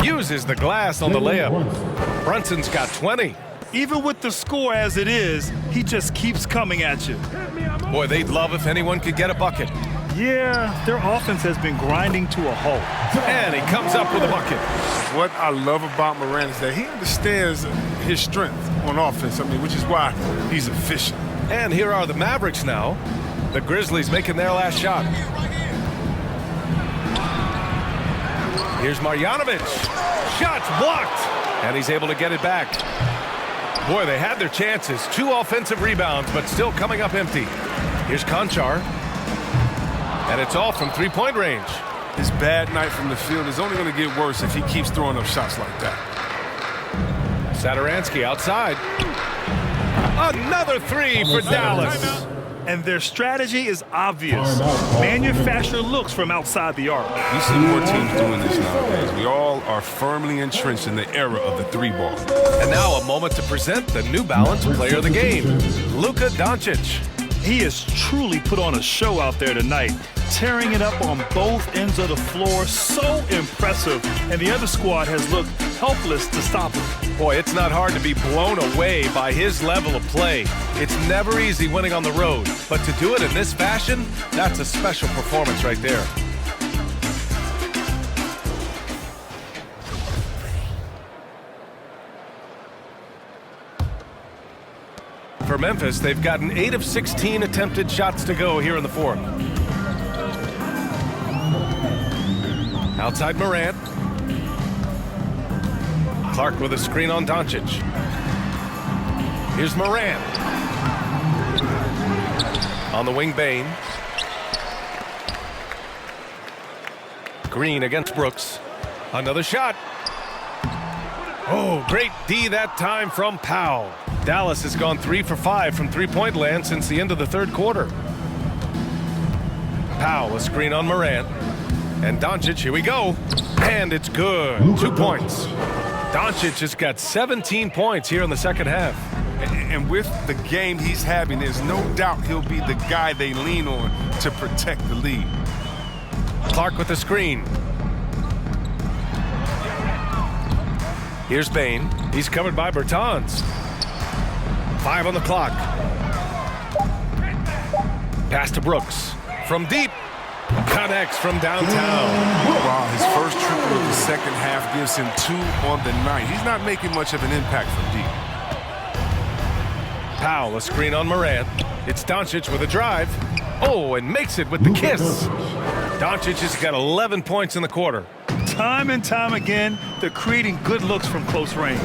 Uses the glass on the layup. Brunson's got 20. Even with the score as it is, he just keeps coming at you. Boy, they'd love if anyone could get a bucket. Yeah, their offense has been grinding to a halt. And he comes up with a bucket. What I love about Morant is that he understands his strength on offense, which is why he's efficient. And here are the Mavericks now. The Grizzlies making their last shot. Here's Marjanovic. Shots blocked. And he's able to get it back. Boy, they had their chances. 2 offensive rebounds, but still coming up empty. Here's Conchar. And it's all from 3-point range. His bad night from the field is only going to get worse if he keeps throwing up shots like that. Satoransky outside. Another 3 for Dallas. And their strategy is obvious. Manufacture looks from outside the arc. You see more teams doing this nowadays. We all are firmly entrenched in the era of the 3-ball. And now a moment to present the New Balance Player of the Game, LUKA Doncic. He has truly put on a show out there tonight, tearing it up on both ends of the floor. So impressive. And the other squad has looked helpless to stop him. Boy, it's not hard to be blown away by his level of play. It's never easy winning on the road, but to do it in this fashion, that's a special performance right there. For Memphis, they've gotten 8 of 16 attempted shots to go here in the fourth. Outside Morant. Clark with a screen on Doncic. Here's Morant. On the wing, Bane. Green against Brooks. Another shot. Oh, great D that time from Powell. Dallas has gone 3 for 5 from three-point land since the end of the third quarter. Powell, a screen on Morant. And Doncic, here we go. And it's good. 2 points. Doncic has got 17 points here in the second half. And with the game he's having, there's no doubt he'll be the guy they lean on to protect the lead. Clark with the screen. Here's Bane. He's covered by Bertans. 5 on the clock. Pass to Brooks. From deep. Connects from downtown. Wow, his first triple of the second half gives him 2 on the night. He's not making much of an impact from deep. Powell, a screen on Morant. It's Doncic with a drive. Oh, and makes it with the kiss. Doncic has got 11 points in the quarter. Time and time again, they're creating good looks from close range.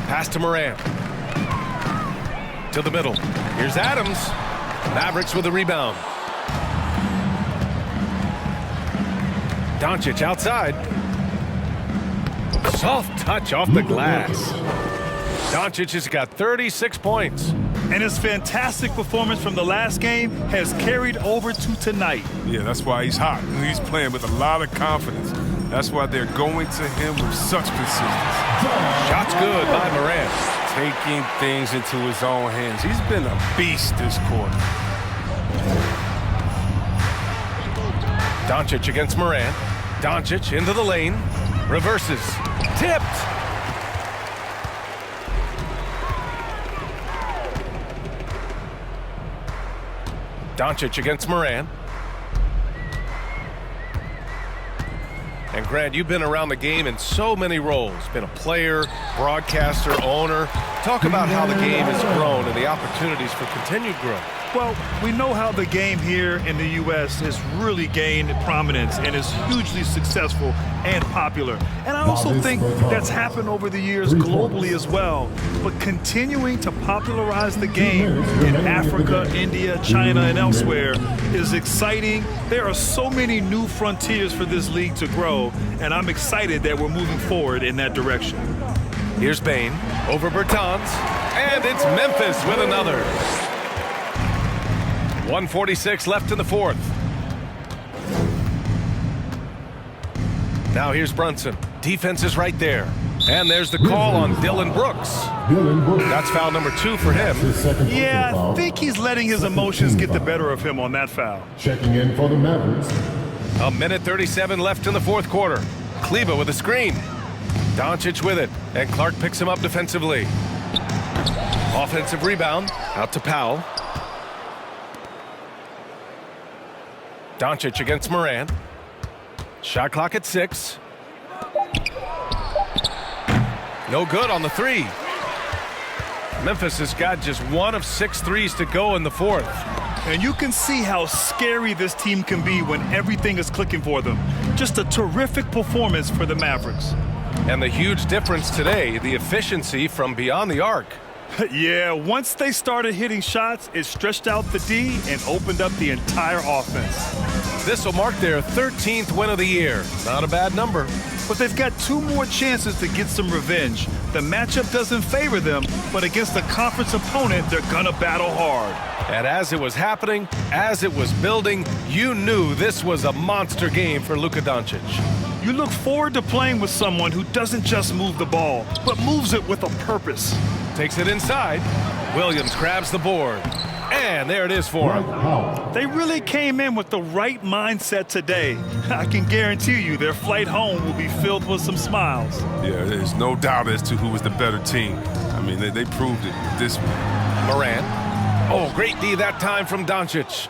Pass to Morant. To the middle. Here's Adams. Mavericks with a rebound. Doncic outside. Soft touch off the glass. Doncic has got 36 points. And his fantastic performance from the last game has carried over to tonight. Yeah, that's why he's hot. He's playing with a lot of confidence. That's why they're going to him with such consistency. Shots good by Morant. Taking things into his own hands. He's been a beast this quarter. Doncic against Morant. Doncic into the lane. Reverses. Tipped. Doncic against Morant. And Grant, you've been around the game in so many roles. Been a player, broadcaster, owner. Talk about how the game has grown and the opportunities for continued growth. Well, we know how the game here in the U.S. has really gained prominence and is hugely successful and popular. And I also think that's happened over the years globally as well. But continuing to popularize the game in Africa, India, China, and elsewhere is exciting. There are so many new frontiers for this league to grow, and I'm excited that we're moving forward in that direction. Here's Bane over Bertans, and it's Memphis with another. 1:46 left in the fourth. Now here's Brunson. Defense is right there. And there's the call on Dillon Brooks. That's foul number 2 for him. Yeah, I think he's letting his emotions get the better of him on that foul. Checking in for the Mavericks. 1:37 left in the fourth quarter. Kleba with a screen. Doncic with it, and Clark picks him up defensively. Offensive rebound, out to Powell. Doncic against Morant. Shot clock at 6. No good on the 3. Memphis has got just 1 of 6 threes to go in the fourth. And you can see how scary this team can be when everything is clicking for them. Just a terrific performance for the Mavericks. And the huge difference today, the efficiency from beyond the arc. Yeah, once they started hitting shots, it stretched out the D and opened up the entire offense. This will mark their 13th win of the year. Not a bad number. But they've got 2 more chances to get some revenge. The The matchup doesn't favor them, but against a conference opponent, they're gonna battle hard. And as it was happening, as it was building, you knew this was a monster game for Luka Doncic. You look forward to playing with someone who doesn't just move the ball, but moves it with a purpose. Takes it inside. Williams grabs the board. And there it is for him. They really came in with the right mindset today. I can guarantee you their flight home will be filled with some smiles. Yeah, there's no doubt as to who was the better team. I mean, they proved it this one. Morant. Oh, great D that time from Doncic.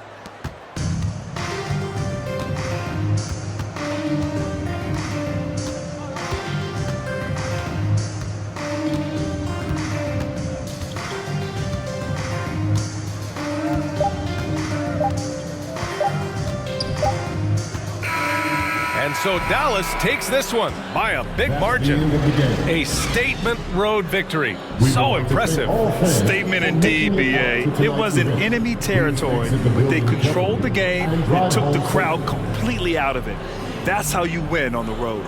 And so Dallas takes this one by a big margin. A statement road victory. So impressive. Statement indeed, B.A. It was in enemy territory, but they controlled the game and took the crowd completely out of it. That's how you win on the road.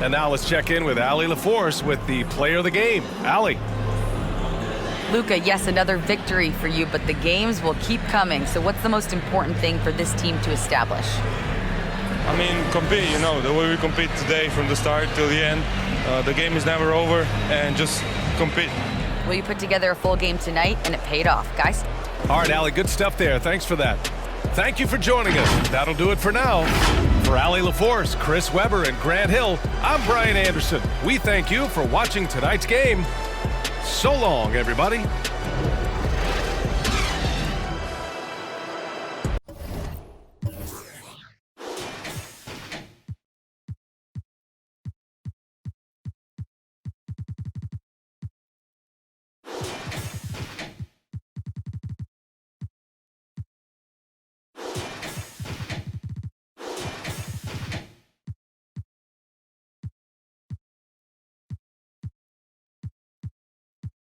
And now let's check in with Allie LaForce with the player of the game. Allie. Luka, yes, another victory for you, but the games will keep coming. So what's the most important thing for this team to establish? I mean, compete, the way we compete today from the start till the end. The game is never over, and just compete. Will you put together a full game tonight? And it paid off, guys. All right, Allie, good stuff there. Thanks for that. Thank you for joining us. That'll do it for now. For Allie LaForce, Chris Webber, and Grant Hill, I'm Brian Anderson. We thank you for watching tonight's game. So long, everybody.